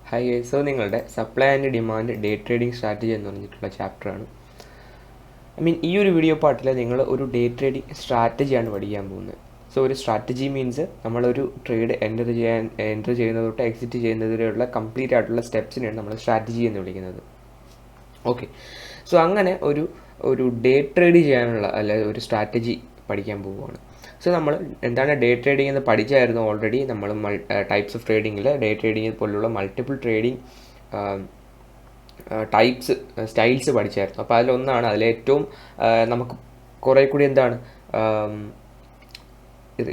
Hi so നിങ്ങളുടെ supply and demand day trading strategy എന്ന് പറഞ്ഞിട്ടുള്ള ചാപ്റ്ററാണ്. ഈ ഒരു വീഡിയോ പാർട്ടിൽ നിങ്ങൾ ഒരു ഡേ ട്രേഡിംഗ് സ്ട്രാറ്റജിയാണ് പഠിക്കാൻ പോകുന്നത്. സോ ഒരു സ്ട്രാറ്റജി മീൻസ് നമ്മളൊരു ട്രേഡ് എൻ്റർ ചെയ്യുന്നത് തൊട്ട് എക്സിറ്റ് ചെയ്യുന്നത് വരെയുള്ള കംപ്ലീറ്റ് ആയിട്ടുള്ള സ്റ്റെപ്സിനെയാണ് നമ്മൾ സ്ട്രാറ്റജി എന്ന് വിളിക്കുന്നത്. ഓക്കെ, സോ അങ്ങനെ ഒരു ഡേ ട്രേഡ് ചെയ്യാനുള്ള ഒരു സ്ട്രാറ്റജി പഠിക്കാൻ പോവുകയാണ്. സോ നമ്മൾ എന്താണ് ഡേ ട്രേഡിംഗ് എന്ന് പഠിച്ചായിരുന്നു ഓൾറെഡി. നമ്മൾ ടൈപ്സ് ഓഫ് ട്രേഡിങ്ങിൽ ഡേ ട്രേഡിംഗ് പോലുള്ള മൾട്ടിപ്പിൾ ട്രേഡിംഗ് ടൈപ്സ് സ്റ്റൈൽസ് പഠിച്ചായിരുന്നു. അപ്പോൾ അതിലൊന്നാണ്, അതിലേറ്റവും നമുക്ക് കുറേ കൂടി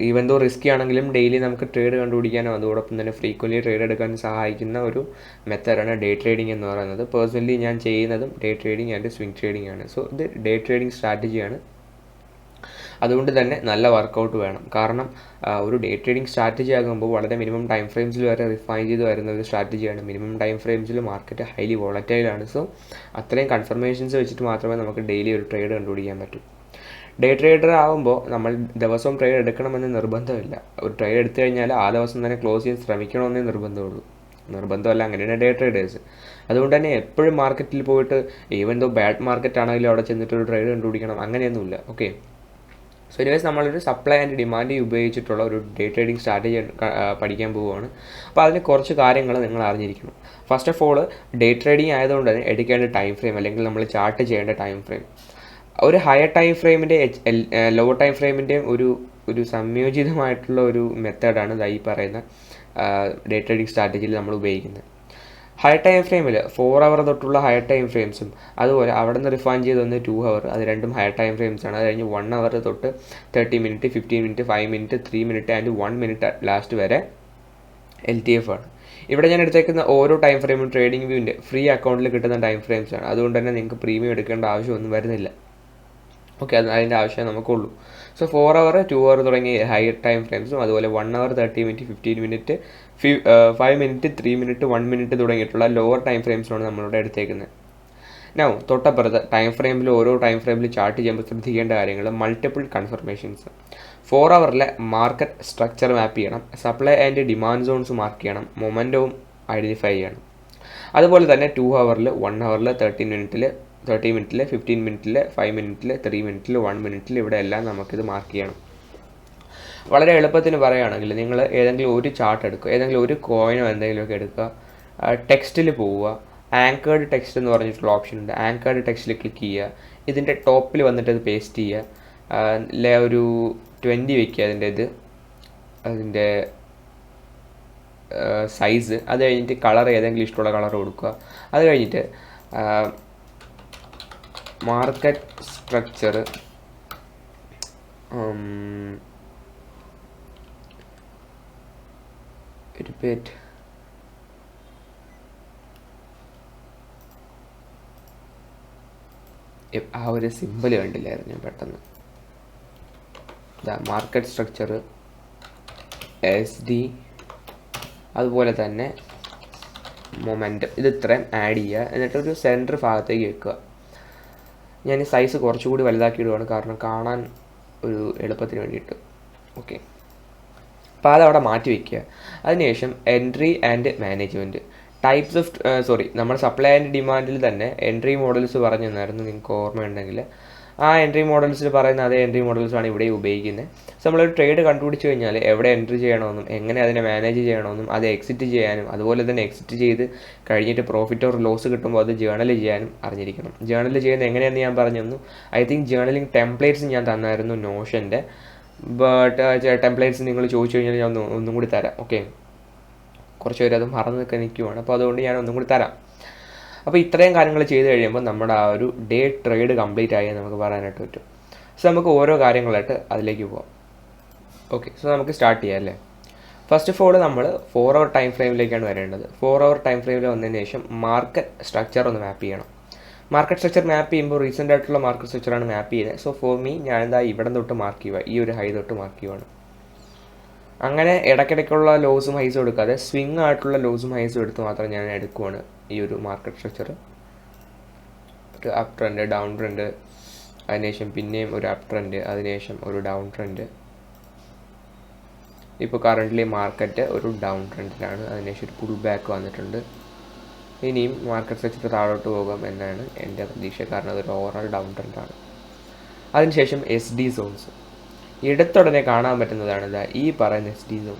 ഈവൻ ദോ റിസ്കി ആണെങ്കിലും ഡെയിലി നമുക്ക് ട്രേഡ് കണ്ടുപിടിക്കാനും അതോടൊപ്പം തന്നെ ഫ്രീക്വൻലി ട്രേഡ് എടുക്കാനും സഹായിക്കുന്ന ഒരു മെത്തേഡാണ് ഡേ ട്രേഡിംഗ് എന്ന് പറയുന്നത്. പേഴ്സണലി ഞാൻ ചെയ്യുന്നതും day trading and swing trading ആണ്. സോ ഇത് ഡേ ട്രേഡിംഗ് സ്ട്രാറ്റജിയാണ്. അതുകൊണ്ട് തന്നെ നല്ല വർക്കൗട്ട് വേണം. കാരണം ഒരു ഡേ ട്രേഡിംഗ് സ്ട്രാറ്റജി ആകുമ്പോൾ വളരെ മിനിമം ടൈം ഫ്രെയിംസിൽ വരെ റിഫൈൻ ചെയ്ത് വരുന്ന ഒരു സ്ട്രാറ്റജിയാണ്. മിനിമം ടൈം ഫ്രെയിംസിൽ മാർക്കറ്റ് ഹൈലി വോളറ്റൈലാണ്. സോ അത്രയും കൺഫർമേഷൻസ് വെച്ചിട്ട് മാത്രമേ നമുക്ക് ഡെയിലി ഒരു ട്രേഡ് കണ്ടുപിടിക്കാൻ പറ്റൂ. ഡേ ട്രേഡർ ആകുമ്പോൾ നമ്മൾ ദിവസവും ട്രേഡ് എടുക്കണമെന്ന് നിർബന്ധമില്ല. ഒരു ട്രേഡ് എടുത്തു കഴിഞ്ഞാൽ ആ ദിവസം തന്നെ ക്ലോസ് ചെയ്യാൻ ശ്രമിക്കണമെന്നേ നിർബന്ധമല്ല. അങ്ങനെയാണ് ഡേ ട്രേഡേഴ്സ്. അതുകൊണ്ട് തന്നെ എപ്പോഴും മാർക്കറ്റിൽ പോയിട്ട് ഈവൻ ദോ ബാഡ് മാർക്കറ്റ് ആണെങ്കിലും അവിടെ ചെന്നിട്ടൊരു ട്രേഡ് കണ്ടുപിടിക്കണം അങ്ങനെയൊന്നുമില്ല. ഓക്കെ, സോ എനിവേസ് നമ്മളൊരു സപ്ലൈ ആൻഡ് ഡിമാൻഡ് ഉപയോഗിച്ചിട്ടുള്ള ഒരു ഡേ ട്രേഡിംഗ് സ്ട്രാറ്റജി പഠിക്കാൻ പോവുകയാണ്. അപ്പോൾ അതിന് കുറച്ച് കാര്യങ്ങൾ നിങ്ങൾ അറിഞ്ഞിരിക്കണം. First of all, day trading ആയതുകൊണ്ട് തന്നെ എടുക്കേണ്ട ടൈം ഫ്രെയിം അല്ലെങ്കിൽ നമ്മൾ ചാർട്ട് ചെയ്യേണ്ട ടൈം ഫ്രെയിം ഒരു ഹയർ ടൈം ഫ്രെയിമിൻ്റെ ലോവർ ടൈം ഫ്രെയിമിൻ്റെയും ഒരു സംയോജിതമായിട്ടുള്ള ഒരു മെത്തേഡാണ് ഈ പറയുന്ന ഡേ ട്രേഡിംഗ് സ്ട്രാറ്റജിയിൽ നമ്മൾ ഉപയോഗിക്കുന്നത്. ഹയർ ടൈം ഫ്രെയിമിൽ 4 hour തൊട്ടുള്ള ഹയർ ടൈം ഫ്രെയിംസും അതുപോലെ അവിടെ നിന്ന് റിഫൈൻ ചെയ്തൊന്ന് 2 hour, അത് രണ്ടും ഹയർ ടൈം ഫ്രെയിംസാണ്. അത് കഴിഞ്ഞ് 1 hour തൊട്ട് 30 minutes, 15 minutes, 5 minutes, 3 minutes and 1 minute last വരെ LTF ആണ്. ഇവിടെ ഞാൻ എടുത്തേക്കുന്ന ഓരോ ടൈം ഫ്രെയിമും ട്രേഡിംഗ് വ്യൂവിൻ്റെ ഫ്രീ അക്കൗണ്ടിൽ കിട്ടുന്ന ടൈം ഫ്രെയിംസാണ്. അതുകൊണ്ട് തന്നെ നിങ്ങൾക്ക് പ്രീമിയം എടുക്കേണ്ട ആവശ്യമൊന്നും വരുന്നില്ല. ഓക്കെ, അതിൻ്റെ ആവശ്യമേ നമുക്കുള്ളൂ. സോ 4 hour, 2 hour തുടങ്ങിയ ഹയർ ടൈം ഫ്രെയിംസും അതുപോലെ 1 hour, 30 minutes, 15 minutes, 5 minutes, 3 minutes, 1 minute തുടങ്ങിയിട്ടുള്ള ലോവർ ടൈം ഫ്രെയിംസാണ് നമ്മളിവിടെ എടുത്തേക്കുന്നത്. നൗ തൊട്ടപ്പുറത്ത് ഓരോ ടൈം ഫ്രെയിമിൽ ചാർട്ട് ചെയ്യുമ്പോൾ ശ്രദ്ധിക്കേണ്ട കാര്യങ്ങൾ മൾട്ടിപ്പിൾ കൺഫർമേഷൻസ്. 4 hourലെ മാർക്കറ്റ് സ്ട്രക്ചർ മാപ്പ് ചെയ്യണം, supply and demand zones mark ചെയ്യണം, മൊമെൻറ്റവും ഐഡൻറ്റിഫൈ ചെയ്യണം. അതുപോലെ തന്നെ 2 hourൽ, 1 hourൽ, 30 minutes, 15 minutes, 5 minutes, 3 minutes, 1 minute ഇവിടെ എല്ലാം നമുക്കിത് മാർക്ക് ചെയ്യണം. വളരെ എളുപ്പത്തിന് പറയുകയാണെങ്കിൽ നിങ്ങൾ ഏതെങ്കിലും ഒരു ചാർട്ട് എടുക്കുക, ഏതെങ്കിലും ഒരു കോയിനോ എന്തെങ്കിലുമൊക്കെ എടുക്കുക, ടെക്സ്റ്റിൽ പോവുക, ആങ്കേർഡ് ടെക്സ്റ്റ് എന്ന് പറഞ്ഞിട്ടുള്ള ഓപ്ഷൻ ഉണ്ട്. ആങ്കേർഡ് ടെക്സ്റ്റിൽ ക്ലിക്ക് ചെയ്യുക, ഇതിൻ്റെ ടോപ്പിൽ വന്നിട്ട് അത് പേസ്റ്റ് ചെയ്യുക, ഒരു 20 വയ്ക്കുക അതിൻ്റെ സൈസ്. അത് കഴിഞ്ഞിട്ട് കളർ ഏതെങ്കിലും ഇഷ്ടമുള്ള കളർ കൊടുക്കുക. അത് കഴിഞ്ഞിട്ട് മാർക്കറ്റ് സ്ട്രക്ചർ ആ ഒരു സിമ്പിൾ കണ്ടില്ലായിരുന്നു ഞാൻ പെട്ടെന്ന്. മാർക്കറ്റ് സ്ട്രക്ചർ SD, അതുപോലെ തന്നെ മൊമെൻറ്റം, ഇത് ഇത്രയും ആഡ് ചെയ്യുക. എന്നിട്ടൊരു സെൻറ്റർ ഭാഗത്തേക്ക് വെക്കുക. ഞാൻ ഈ സൈസ് കുറച്ചുകൂടി വലുതാക്കിയിടുകയാണ്, കാരണം കാണാൻ ഒരു എളുപ്പത്തിന് വേണ്ടിയിട്ട്. ഓക്കെ, അപ്പോൾ അതവിടെ മാറ്റി വയ്ക്കുക. അതിനുശേഷം entry and management types of നമ്മൾ സപ്ലൈ ആൻഡ് ഡിമാൻഡിൽ തന്നെ എൻട്രി മോഡൽസ് പറഞ്ഞു തന്നായിരുന്നു, നിങ്ങൾക്ക് ഓർമ്മയുണ്ടെങ്കിൽ. ആ എൻട്രി മോഡൽസിൽ പറയുന്ന അതേ എൻട്രി മോഡൽസാണ് ഇവിടെ ഉപയോഗിക്കുന്നത്. സോ നമ്മളൊരു ട്രേഡ് കണ്ടുപിടിച്ച് കഴിഞ്ഞാൽ എവിടെ എൻട്രി ചെയ്യണമെന്നും എങ്ങനെ അതിനെ മാനേജ് ചെയ്യണമെന്നും അത് എക്സിറ്റ് ചെയ്യാനും അതുപോലെ തന്നെ എക്സിറ്റ് ചെയ്ത് കഴിഞ്ഞിട്ട് പ്രോഫിറ്റ് ഓർ ലോസ് കിട്ടുമ്പോൾ അത് ജേണൽ ചെയ്യാനും അറിഞ്ഞിരിക്കണം. ജേണൽ ചെയ്യുന്നത് എങ്ങനെയാണെന്ന് ഞാൻ പറഞ്ഞു തന്നു. ഐ തിങ്ക് ജേണലിംഗ് ടെംപ്ലേറ്റ്സ് ഞാൻ തന്നായിരുന്നു നോഷൻ്റെ. ബട്ട് ടെംപ്ലേറ്റ്സ് നിങ്ങൾ ചോദിച്ചു കഴിഞ്ഞാൽ ഞാൻ ഒന്നും കൂടി തരാം. ഓക്കെ, കുറച്ച് പേര് അത് മറന്നു നിൽക്കാൻ നിൽക്കുവാണ്, അപ്പോൾ അതുകൊണ്ട് ഞാൻ ഒന്നും കൂടി തരാം. അപ്പോൾ ഇത്രയും കാര്യങ്ങൾ ചെയ്ത് കഴിയുമ്പോൾ നമ്മുടെ ആ ഒരു ഡേ ട്രേഡ് കംപ്ലീറ്റ് ആയി നമുക്ക് പറയാനായിട്ട് പറ്റും. സോ നമുക്ക് ഓരോ കാര്യങ്ങളായിട്ട് അതിലേക്ക് പോകാം. ഓക്കെ, സോ നമുക്ക് സ്റ്റാർട്ട് ചെയ്യാം അല്ലേ. ഫസ്റ്റ് ഓഫ് ഓൾ നമ്മൾ 4 hour ടൈം ഫ്രെയിമിലേക്കാണ് വരേണ്ടത്. 4 hour ടൈം ഫ്രെയിമിൽ വന്നതിന് ശേഷം മാർക്കറ്റ് സ്ട്രക്ചർ ഒന്ന് മാപ്പ് ചെയ്യണം. മാർക്കറ്റ് സ്ട്രക്ചർ മാപ്പ് ചെയ്യുമ്പോൾ റീസെൻ്റ് ആയിട്ടുള്ള മാർക്കറ്റ് സ്ട്രക്ചറാണ് മാപ്പ് ചെയ്യുന്നത്. സോ ഫോർ മീ ഞാനെന്താ ഇവിടെ തൊട്ട് മാർക്ക് ചെയ്യുക, ഈ ഒരു ഹൈ തൊട്ട് മാർക്ക് ചെയ്യുവാണ്. അങ്ങനെ ഇടയ്ക്കിടയ്ക്കുള്ള ലോസും ഹൈസും എടുക്കാതെ സ്വിങ് ആയിട്ടുള്ള ലോസും ഹൈസും എടുത്ത് മാത്രം ഞാൻ എടുക്കുവാണ് ഈ ഒരു മാർക്കറ്റ് സ്ട്രക്ചർ. ഒരു അപ് ട്രെൻഡ്, ഡൗൺ ട്രെൻഡ്, അതിനുശേഷം പിന്നെയും ഒരു അപ് ട്രെൻഡ്, അതിനുശേഷം ഒരു ഡൗൺ ട്രെൻഡ്. ഇപ്പോൾ കറൻ്റ്ലി മാർക്കറ്റ് ഒരു ഡൗൺ ട്രെൻഡിലാണ്. അതിനുശേഷം ഒരു പുൾ ബാക്ക് വന്നിട്ടുണ്ട്. ഇനിയും മാർക്കറ്റ് വെച്ചിട്ട് താഴോട്ട് പോകാം എന്നാണ് എൻ്റെ പ്രതീക്ഷ, കാരണം അതൊരു ഓവറോൾ ഡൗൺ ട്രെൻഡാണ്. അതിനുശേഷം SD സോൺസ് ഇടത്തുടനെ കാണാൻ പറ്റുന്നതാണ് ഇതാ ഈ പറയുന്ന SD സോൺ.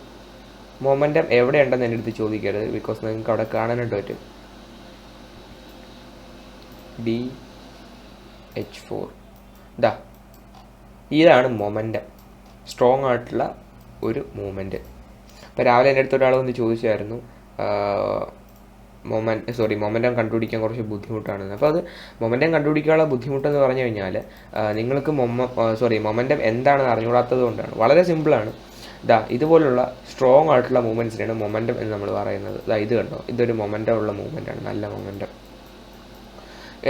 മൊമെൻറ്റം എവിടെയുണ്ടെന്ന് എൻ്റെ അടുത്ത് ചോദിക്കരുത്, ബിക്കോസ് നിങ്ങൾക്ക് അവിടെ കാണാനായിട്ട് പറ്റും. DH4 ഇതാണ് മൊമെൻറ്റം, സ്ട്രോങ് ആയിട്ടുള്ള ഒരു മൂവ്മെൻറ്റ്. അപ്പോൾ രാവിലെ എൻ്റെ അടുത്ത് ഒരാൾ വന്ന് ചോദിച്ചായിരുന്നു മൊമെൻറ്റം കണ്ടുപിടിക്കാൻ കുറച്ച് ബുദ്ധിമുട്ടാണ്. അപ്പോൾ അത് മൊമെൻറ്റം കണ്ടുപിടിക്കാനുള്ള ബുദ്ധിമുട്ടെന്ന് പറഞ്ഞു കഴിഞ്ഞാൽ നിങ്ങൾക്ക് മൊമെൻറ്റം എന്താണെന്ന് അറിഞ്ഞുകൂടാത്തത് കൊണ്ടാണ്. വളരെ സിമ്പിളാണ്. ഇതുപോലുള്ള സ്ട്രോങ് ആയിട്ടുള്ള മൂവ്മെൻറ്റ്സിനാണ് മൊമെൻറ്റം എന്ന് നമ്മൾ പറയുന്നത്. ഇത് കണ്ടോ, ഇതൊരു മൊമെൻറ്റം ഉള്ള മൂവ്മെൻറ്റാണ്, നല്ല മൊമെൻറ്റം.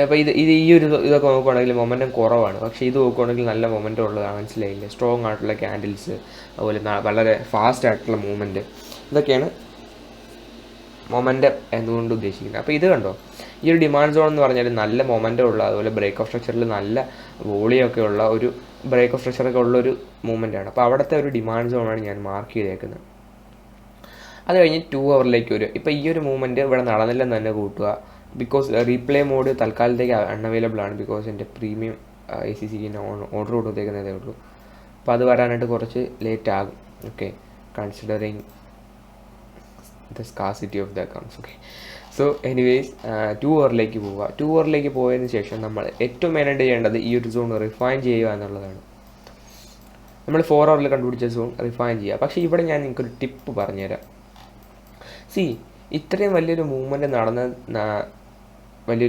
അപ്പോൾ ഇതൊക്കെ നോക്കുകയാണെങ്കിൽ മൊമെൻറ്റം കുറവാണ്, പക്ഷേ ഇത് നോക്കുകയാണെങ്കിൽ നല്ല മൊമെൻറ്റം ഉള്ളതാണ്, മനസ്സിലായില്ലേ? സ്ട്രോങ് ആയിട്ടുള്ള ക്യാൻഡിൽസ്, അതുപോലെ വളരെ ഫാസ്റ്റ് ആയിട്ടുള്ള മൂവ്മെൻറ്റ്, ഇതൊക്കെയാണ് മൊമെൻറ്റം എന്നുകൊണ്ട് ഉദ്ദേശിക്കുന്നത്. അപ്പോൾ ഇത് കണ്ടോ, ഈ ഒരു ഡിമാൻഡ് സോൺ എന്ന് പറഞ്ഞാൽ നല്ല മൊമെൻറ്റം ഉള്ള, അതുപോലെ ബ്രേക്ക് ഓഫ് സ്ട്രക്ചറിൽ നല്ല വോളിയൊക്കെ ഉള്ള ഒരു ബ്രേക്ക് ഓഫ് സ്ട്രക്ചറൊക്കെ ഉള്ളൊരു മൂവ്മെൻറ്റാണ്. അപ്പോൾ അവിടുത്തെ ഒരു ഡിമാൻഡ് സോണാണ് ഞാൻ മാർക്ക് ചെയ്തേക്കുന്നത്. അത് കഴിഞ്ഞ് 2 ഹവറിലേക്ക് വരും. ഇപ്പോൾ ഈ ഒരു മൂവ്മെൻറ്റ് ഇവിടെ നടന്നില്ലെന്ന് തന്നെ കൂട്ടുക, ബിക്കോസ് റീപ്ലേ മോഡ് തൽക്കാലത്തേക്ക് അൺഅവൈലബിൾ ആണ്, ബിക്കോസ് എൻ്റെ പ്രീമിയം ACCക്ക് ഓർഡർ കൊടുത്തേക്കുന്നതേ ഉള്ളൂ. അപ്പോൾ അത് വരാനായിട്ട് കുറച്ച് ലേറ്റ് ആകും. Okay, considering the scarcity of the accounts. Okay, so anyways 2 ഹവറിലേക്ക് പോവുക. 2 ഹവറിലേക്ക് പോയതിന് ശേഷം നമ്മൾ ഏറ്റവും മെയിനായിട്ട് ചെയ്യേണ്ടത് ഈ ഒരു സോൺ റിഫൈൻ ചെയ്യുക എന്നുള്ളതാണ്. നമ്മൾ 4 ഹവറിൽ കണ്ടുപിടിച്ച സോൺ റിഫൈൻ ചെയ്യുക. പക്ഷേ ഇവിടെ ഞാൻ നിങ്ങൾക്കൊരു ടിപ്പ് പറഞ്ഞുതരാം. ഇത്രയും വലിയൊരു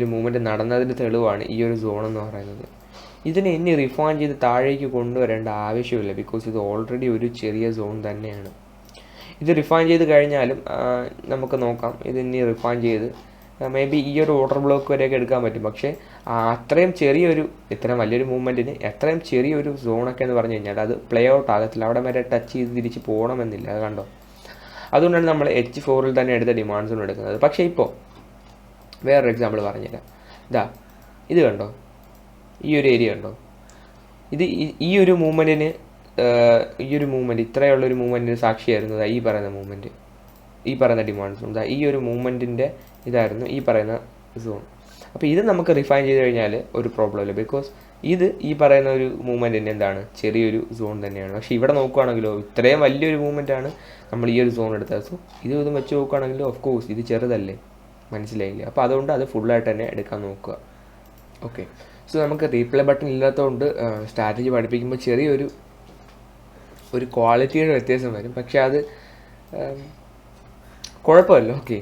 മൂവ്മെൻറ്റ് നടന്നതിന് തെളിവാണ് ഈ ഒരു സോൺ എന്ന് പറയുന്നത്. ഇതിനെ ഇനി റിഫൈൻ ചെയ്ത് താഴേക്ക് കൊണ്ടുവരേണ്ട ആവശ്യമില്ല, ബിക്കോസ് ഇത് ഓൾറെഡി ഒരു ചെറിയ സോൺ തന്നെയാണ്. ഇത് റിഫൈൻ ചെയ്ത് കഴിഞ്ഞാലും നമുക്ക് നോക്കാം, ഇത് ഇനി റിഫൈൻ ചെയ്ത് മേ ബി ഈ ഒരു ഓർഡർ ബ്ലോക്ക് വരെയൊക്കെ എടുക്കാൻ പറ്റും. പക്ഷേ ഇത്രയും വലിയൊരു മൂവ്മെൻറ്റിന് എത്രയും ചെറിയൊരു സോണൊക്കെ എന്ന് പറഞ്ഞു കഴിഞ്ഞാൽ അത് പ്ലേ ഔട്ട് ആകത്തില്ല, അവിടെ വരെ ടച്ച് ചെയ്ത് തിരിച്ച് പോകണമെന്നില്ല. അത് കണ്ടോ, അതുകൊണ്ടാണ് നമ്മൾ H4ൽ തന്നെ എടുത്ത ഡിമാൻഡ് സോൺ എടുക്കുന്നത്. പക്ഷേ ഇപ്പോൾ വേറൊരു എക്സാമ്പിൾ പറഞ്ഞുതരാം. ഇത് കണ്ടോ, ഈ ഒരു ഏരിയ കണ്ടോ, ഇത് ഈ ഒരു മൂവ്മെൻറ്റ് ഇത്രയുള്ളൊരു മൂവ്മെൻറ്റിന് സാക്ഷിയായിരുന്നു ഈ പറയുന്ന മൂവ്മെൻറ്റ്, ഈ പറയുന്ന ഡിമാൻഡ് സോൺ. ഈ ഒരു മൂവ്മെൻറ്റിൻ്റെ ഇതായിരുന്നു ഈ പറയുന്ന സോൺ. അപ്പോൾ ഇത് നമുക്ക് റിഫൈൻ ചെയ്ത് കഴിഞ്ഞാൽ ഒരു പ്രോബ്ലം ഇല്ല, ബിക്കോസ് ഈ പറയുന്ന ഒരു മൂവ്മെൻറ്റിൻ്റെ എന്താണ് ചെറിയൊരു സോൺ തന്നെയാണ്. പക്ഷേ ഇവിടെ നോക്കുകയാണെങ്കിലോ ഇത്രയും വലിയൊരു മൂവ്മെൻറ്റാണ് നമ്മൾ ഈ ഒരു സോൺ എടുത്തത്. സോ ഇതും വെച്ച് നോക്കുകയാണെങ്കിലോ ഓഫ് കോഴ്സ് ഇത് ചെറുതല്ലേ, മനസ്സിലായില്ലേ? അപ്പോൾ അതുകൊണ്ട് അത് ഫുള്ളായിട്ട് തന്നെ എടുക്കാൻ നോക്കുക. ഓക്കെ, സോ നമുക്ക് റീപ്ലേ ബട്ടൺ ഇല്ലാത്തതുകൊണ്ട് സ്ട്രാറ്റജി പഠിപ്പിക്കുമ്പോൾ ചെറിയൊരു ക്വാളിറ്റിയുടെ വ്യത്യാസം വരും, പക്ഷേ അത് കുഴപ്പമില്ല. ഓക്കെ,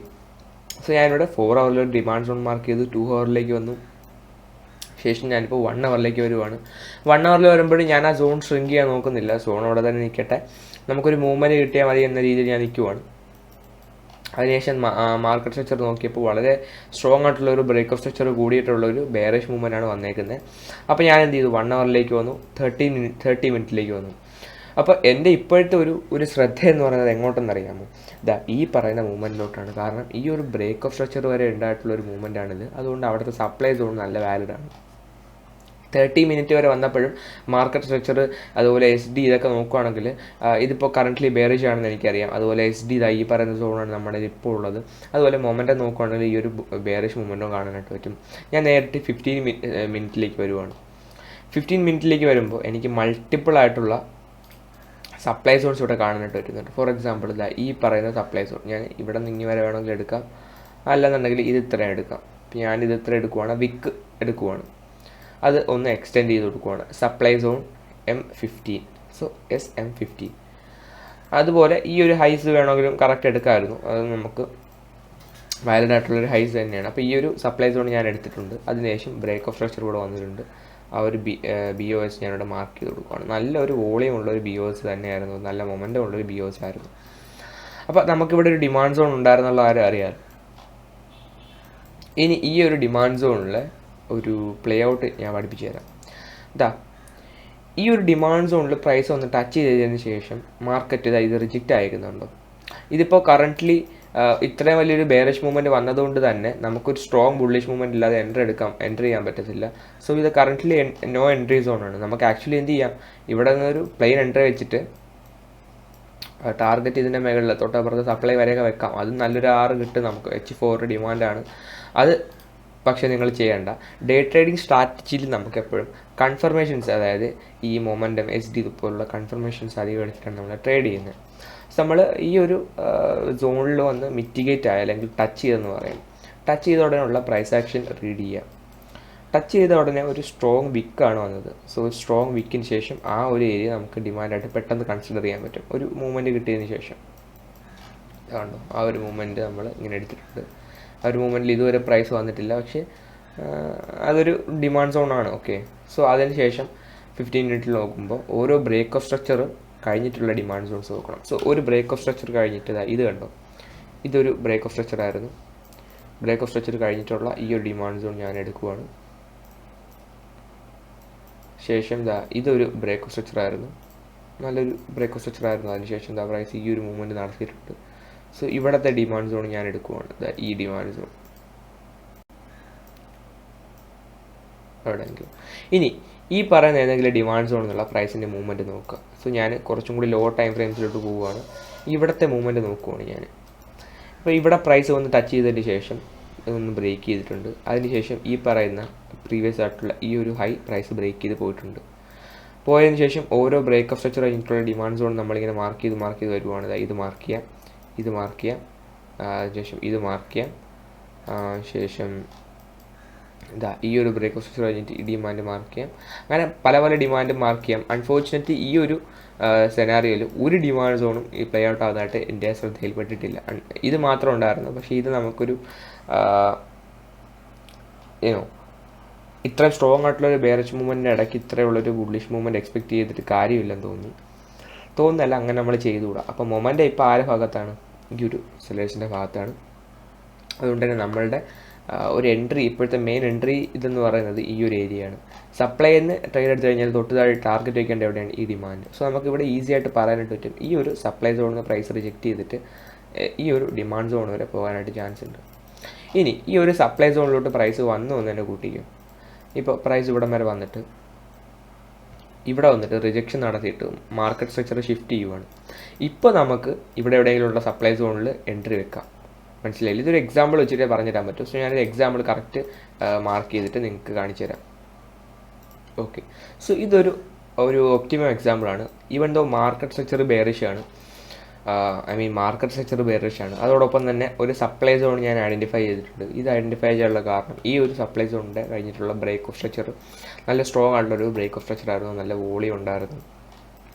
സോ ഞാനിവിടെ 4 ഹവറിലൊരു ഡിമാൻഡ് സോൺ മാർക്ക് ചെയ്തു, 2 ഹവറിലേക്ക് വന്നു. ശേഷം ഞാനിപ്പോൾ 1 ഹവറിലേക്ക് വരുവാണ്. 1 ഹവറിൽ വരുമ്പോഴും ഞാൻ ആ സോൺ ഷ്രിങ്ക് ചെയ്യാൻ നോക്കുന്നില്ല, സോൺ അവിടെ തന്നെ നിൽക്കട്ടെ, നമുക്കൊരു മൂവ്മെൻറ്റ് കിട്ടിയാൽ മതി എന്ന രീതിയിൽ ഞാൻ നിൽക്കുവാണ്. അതിനുശേഷം മാർക്കറ്റ് സ്ട്രക്ചർ നോക്കിയപ്പോൾ വളരെ സ്ട്രോങ് ആയിട്ടുള്ള ഒരു ബ്രേക്ക് ഓഫ് സ്ട്രക്ചർ കൂടിയിട്ടുള്ള ഒരു ബെയറിഷ് മൂവ്മെൻ്റ് ആണ് വന്നേക്കുന്നത്. അപ്പോൾ ഞാൻ എന്ത് ചെയ്തു, 1 ഹവറിലേക്ക് വന്നു, 30 മിനിറ്റിലേക്ക് വന്നു. അപ്പോൾ എൻ്റെ ഇപ്പോഴത്തെ ഒരു ശ്രദ്ധ എന്ന് പറയുന്നത് എങ്ങോട്ടെന്നറിയാമോ? ഈ പറയുന്ന മൂവ്മെൻറ്റിലോട്ടാണ്. കാരണം ഈ ഒരു ബ്രേക്ക് ഓഫ് സ്ട്രക്ചർ വരെ ഉണ്ടായിട്ടുള്ളൊരു മൂവ്മെൻറ്റാണിത്. അതുകൊണ്ട് അവിടുത്തെ സപ്ലൈ സോൺ നല്ല വാലിഡാണ്. 30 മിനിറ്റ് വരെ വന്നപ്പോഴും മാർക്കറ്റ് സ്ട്രക്ചർ, അതുപോലെ SD ഇതൊക്കെ നോക്കുകയാണെങ്കിൽ ഇതിപ്പോൾ കറൻ്റ്ലി ബെയറിഷ് ആണെന്ന് എനിക്കറിയാം. അതുപോലെ SD ഈ പറയുന്ന സോണാണ് നമ്മുടെ ഇപ്പോൾ ഉള്ളത്. അതുപോലെ മൊമെൻറ്റം നോക്കുകയാണെങ്കിൽ ഈ ഒരു ബെയറിഷ് മൊമെൻറ്റം കാണാനായിട്ട് പറ്റും. ഞാൻ നേരിട്ട് 15 മിനിറ്റിലേക്ക് വരുവാണ്. 15 മിനിറ്റിലേക്ക് വരുമ്പോൾ എനിക്ക് മൾട്ടിപ്പിൾ ആയിട്ടുള്ള സപ്ലൈ സോൺസ് ഇവിടെ കാണാനായിട്ട് പറ്റുന്നുണ്ട്. ഫോർ എക്സാമ്പിൾ ഈ പറയുന്ന സപ്ലൈ സോൺ ഞാൻ ഇവിടെ നിന്ന് ഇങ്ങനെ വരെ വേണമെങ്കിൽ എടുക്കാം, അല്ലെന്നുണ്ടെങ്കിൽ ഇത് ഇത്രയും എടുക്കാം. അപ്പോൾ ഞാനിത് ഇത്ര എടുക്കുവാണ്, വിക്ക് എടുക്കുവാണ്, അത് ഒന്ന് എക്സ്റ്റെൻഡ് ചെയ്ത് കൊടുക്കുവാണ്. Supply zone M15, so SM15. അതുപോലെ ഈ ഒരു ഹൈസ് വേണമെങ്കിലും കറക്റ്റ് എടുക്കാമായിരുന്നു, അത് നമുക്ക് വാലിഡ് ആയിട്ടുള്ളൊരു ഹൈസ് തന്നെയാണ്. അപ്പോൾ ഈ ഒരു സപ്ലൈ സോൺ ഞാൻ എടുത്തിട്ടുണ്ട്. അതിനുശേഷം ബ്രേക്ക് ഓഫ് സ്ട്രക്ചർ കൂടെ വന്നിട്ടുണ്ട്. ആ ഒരു BOS ഞാനിവിടെ മാർക്ക് ചെയ്ത് കൊടുക്കുകയാണ്. നല്ലൊരു വോളിയം ഉള്ളൊരു BOS തന്നെയായിരുന്നു, നല്ല മൊമെൻറ്റം ഉള്ളൊരു BOS ആയിരുന്നു. അപ്പോൾ നമുക്കിവിടെ ഒരു ഡിമാൻഡ് സോൺ ഉണ്ടായിരുന്നുള്ള ആരും അറിയാം. ഇനി ഈ ഒരു ഡിമാൻഡ് സോണിൽ ഒരു പ്ലേ ഔട്ട് ഞാൻ പഠിപ്പിച്ചു തരാം. ഈ ഒരു ഡിമാൻഡ് സോണിൽ പ്രൈസ് ഒന്ന് ടച്ച് ചെയ്തതിന് ശേഷം മാർക്കറ്റ് ഇത് റിജക്റ്റ് ആയിരിക്കുന്നുണ്ടോ? ഇതിപ്പോൾ കറൻ്റ്ലി ഇത്രയും വലിയൊരു ബെയറിഷ് മൂവ്മെൻറ്റ് വന്നതുകൊണ്ട് തന്നെ നമുക്കൊരു സ്ട്രോങ് ബുള്ളിഷ് മൂവ്മെൻറ്റ് ഇല്ലാതെ എൻ്റർ ചെയ്യാൻ പറ്റത്തില്ല. സോ ഇത് കറൻ്റ്ലി നോ എൻട്രി സോണാണ്. നമുക്ക് ആക്ച്വലി എന്ത് ചെയ്യാം, ഇവിടെ നിന്നൊരു പ്ലെയിൻ എൻട്രി വെച്ചിട്ട് ടാർഗറ്റ് ഇതിൻ്റെ മുകളിൽ തൊട്ടപ്പുറത്ത് സപ്ലൈ വരെയൊക്കെ വെക്കാം. അത് നല്ലൊരു 6 കിട്ടും നമുക്ക്. H4 ഡിമാൻഡാണ് അത്. പക്ഷേ നിങ്ങൾ ചെയ്യേണ്ട. ഡേ ട്രേഡിംഗ് സ്ട്രാറ്റജിയിൽ നമുക്ക് എപ്പോഴും കൺഫർമേഷൻസ്, അതായത് ഈ മൊമെൻറ്റം SD പോലുള്ള കൺഫർമേഷൻസ് അധികം എടുത്തിട്ടാണ് നമ്മൾ ട്രേഡ് ചെയ്യുന്നത്. നമ്മൾ ഈ ഒരു സോണിൽ വന്ന് മിറ്റിഗേറ്റ് ആയ അല്ലെങ്കിൽ ടച്ച് ചെയ്തെന്ന് പറയും. ടച്ച് ചെയ്ത ഉടനെയുള്ള പ്രൈസ് ആക്ഷൻ റീഡ് ചെയ്യുക. ടച്ച് ചെയ്ത ഉടനെ ഒരു സ്ട്രോങ് വിക്കാണ് വന്നത്. സോ സ്ട്രോങ് വിക്കിന് ശേഷം ആ ഒരു ഏരിയ നമുക്ക് ഡിമാൻഡായിട്ട് പെട്ടെന്ന് കൺസിഡർ ചെയ്യാൻ പറ്റും. ഒരു മൂവ്മെൻറ്റ് കിട്ടിയതിന് ശേഷം കണ്ടോ, ആ ഒരു മൂവ്മെൻറ്റ് നമ്മൾ ഇങ്ങനെ എടുത്തിട്ടുണ്ട്. ആ ഒരു മൂവ്മെൻറ്റിൽ ഇതുവരെ പ്രൈസ് വന്നിട്ടില്ല, പക്ഷേ അതൊരു ഡിമാൻഡ് സോണാണ്. ഓക്കെ, സോ അതിന് ശേഷം 15 മിനിറ്റിൽ നോക്കുമ്പോൾ ഓരോ ബ്രേക്ക് ഓഫ് സ്ട്രക്ചർ കഴിഞ്ഞിട്ടുള്ള ഡിമാൻഡ് സോൺസ് നോക്കണം. സോ ഒരു ബ്രേക്ക് ഓഫ് സ്ട്രക്ചർ കഴിഞ്ഞിട്ട് ഇത് കണ്ടോ, ഇതൊരു ബ്രേക്ക് ഓഫ് സ്ട്രക്ചർ ആയിരുന്നു. ബ്രേക്ക് ഓഫ് സ്ട്രക്ചർ കഴിഞ്ഞിട്ടുള്ള ഈ ഒരു ഡിമാൻഡ് സോൺ ഞാൻ എടുക്കുവാണ്. ശേഷം ഇതൊരു ബ്രേക്ക് ഓഫ് സ്ട്രക്ചർ ആയിരുന്നു, നല്ലൊരു ബ്രേക്ക് ഓഫ് സ്ട്രക്ചർ ആയിരുന്നു. അതിനുശേഷം പ്രൈസ് ഈ ഒരു മൂവ്മെൻറ്റ് നടത്തിയിട്ടുണ്ട്. സോ ഇവിടുത്തെ ഡിമാൻഡ് സോൺ ഞാൻ എടുക്കുവാണ്. ഈ ഡിമാൻഡ് സോൺ എവിടെയെങ്കിലും. ഇനി ഈ പറയുന്ന ഏതെങ്കിലും ഡിമാൻഡ് സോൺ എന്നുള്ള പ്രൈസിൻ്റെ മൂവ്മെൻറ്റ് നോക്കുക. സോ ഞാൻ കുറച്ചും കൂടി ലോ ടൈം ഫ്രെയിംസിലോട്ട് പോവുകയാണ്. ഇവിടുത്തെ മൂവ്മെൻറ്റ് നോക്കുവാണ് ഞാൻ. അപ്പോൾ ഇവിടെ പ്രൈസ് വന്ന് ടച്ച് ചെയ്തതിന് ശേഷം ഒന്ന് ബ്രേക്ക് ചെയ്തിട്ടുണ്ട്. അതിനുശേഷം ഈ പറയുന്ന പ്രീവിയസ് ആയിട്ടുള്ള ഈ ഒരു ഹൈ പ്രൈസ് ബ്രേക്ക് ചെയ്ത് പോയിട്ടുണ്ട്. പോയതിന് ശേഷം ഓരോ ബ്രേക്ക് ഓഫ് സ്ട്രക്ചർ കഴിഞ്ഞിട്ടുള്ള ഡിമാൻഡ് സോൺ നമ്മളിങ്ങനെ മാർക്ക് ചെയ്ത് വരുവാണ്. ഇത് മാർക്ക് ചെയ്യാം, ഇത് മാർക്ക് ചെയ്യാം, ശേഷം ഇത് മാർക്ക് ചെയ്യാം, ശേഷം ഈ ഒരു ബ്രേക്ക് ഓഫ് സ്ട്രക്ചർ കഴിഞ്ഞിട്ട് ഈ ഡിമാൻഡ് മാർക്ക് ചെയ്യാം. അങ്ങനെ പല പല ഡിമാൻഡ് മാർക്ക് ചെയ്യാം. അൺഫോർച്ചുനേറ്റ്ലി ഈ ഒരു സെനാറിയോയിൽ ഒരു ഡിമാൻഡ് സോണും ഈ പ്ലേ ഔട്ട് ആവുന്നതായിട്ട് എൻ്റെ ശ്രദ്ധയിൽപ്പെട്ടിട്ടില്ല. ഇത് മാത്രം ഉണ്ടായിരുന്നു. പക്ഷേ ഇത് നമുക്കൊരു ഇത്ര സ്ട്രോങ് ആയിട്ടുള്ളൊരു ബെയറിഷ് മൂവ്മെൻറ്റിൻ്റെ ഇടയ്ക്ക് ഇത്രയുള്ളൊരു ബുള്ളിഷ് മൂവ്മെൻറ്റ് എക്സ്പെക്ട് ചെയ്തിട്ട് കാര്യമില്ലെന്ന് തോന്നുന്നില്ല. അങ്ങനെ നമ്മൾ ചെയ്തുകൂടാ. അപ്പോൾ മൊമെൻ്റ് ഇപ്പോൾ ആരുടെ ഭാഗത്താണ്? ഈ ഒരു സെല്ലേഴ്സിൻ്റെ ഭാഗത്താണ്. അതുകൊണ്ട് തന്നെ നമ്മളുടെ ഒരു എൻട്രി, ഇപ്പോഴത്തെ മെയിൻ എൻട്രി ഇതെന്ന് പറയുന്നത് ഈ ഒരു ഏരിയയാണ്. സപ്ലൈന്ന് ട്രേഡ് എടുത്തു കഴിഞ്ഞാൽ തൊട്ട് താഴെ ടാർഗറ്റ് വയ്ക്കേണ്ട എവിടെയാണ്? ഈ ഡിമാൻഡ്. സോ നമുക്കിവിടെ ഈസി ആയിട്ട് പറയാനായിട്ട് പറ്റും, ഈ ഒരു സപ്ലൈ സോണിൽ നിന്ന് പ്രൈസ് റിജക്റ്റ് ചെയ്തിട്ട് ഈ ഒരു ഡിമാൻഡ് സോൺ വരെ പോകാനായിട്ട് ചാൻസ് ഉണ്ട്. ഇനി ഈ ഒരു സപ്ലൈ സോണിലോട്ട് പ്രൈസ് വന്നു എന്ന് തന്നെ കൂട്ടിക്കും. ഇപ്പോൾ പ്രൈസ് ഇവിടം വരെ വന്നിട്ട് ഇവിടെ വന്നിട്ട് റിജക്ഷൻ നടത്തിയിട്ട് മാർക്കറ്റ് സ്ട്രക്ചർ ഷിഫ്റ്റ് ചെയ്യുവാണ്. ഇപ്പോൾ നമുക്ക് ഇവിടെ എവിടെയെങ്കിലുമുള്ള സപ്ലൈ സോണിൽ എൻട്രി വെക്കാം. മനസ്സിലായില്ല? ഇതൊരു എക്സാമ്പിൾ വെച്ചിട്ടേ പറഞ്ഞുതരാൻ പറ്റും. സോ ഞാനൊരു എക്സാമ്പിൾ കറക്റ്റ് മാർക്ക് ചെയ്തിട്ട് നിങ്ങൾക്ക് കാണിച്ചു തരാം. ഓക്കെ, സോ ഇതൊരു ഒപ്റ്റിമം എക്സാമ്പിളാണ്. Even though market structure bearish ആണ്, മാർക്കറ്റ് സ്ട്രക്ചർ ബെയറിഷ് ആണ്. അതോടൊപ്പം തന്നെ ഒരു സപ്ലൈ സോൺ ഞാൻ ഐഡൻറ്റിഫൈ ചെയ്തിട്ടുണ്ട്. ഇത് ഐഡൻറ്റിഫൈ ചെയ്യാനുള്ള കാരണം ഈ ഒരു സപ്ലൈ സോണിൻ്റെ കഴിഞ്ഞിട്ടുള്ള ബ്രേക്ക് ഓഫ് സ്ട്രക്ചർ നല്ല സ്ട്രോങ് ആയിട്ടുള്ളൊരു ബ്രേക്ക് ഓഫ് സ്ട്രക്ചർ ആയിരുന്നു, നല്ല വോളിയം ഉണ്ടായിരുന്നു.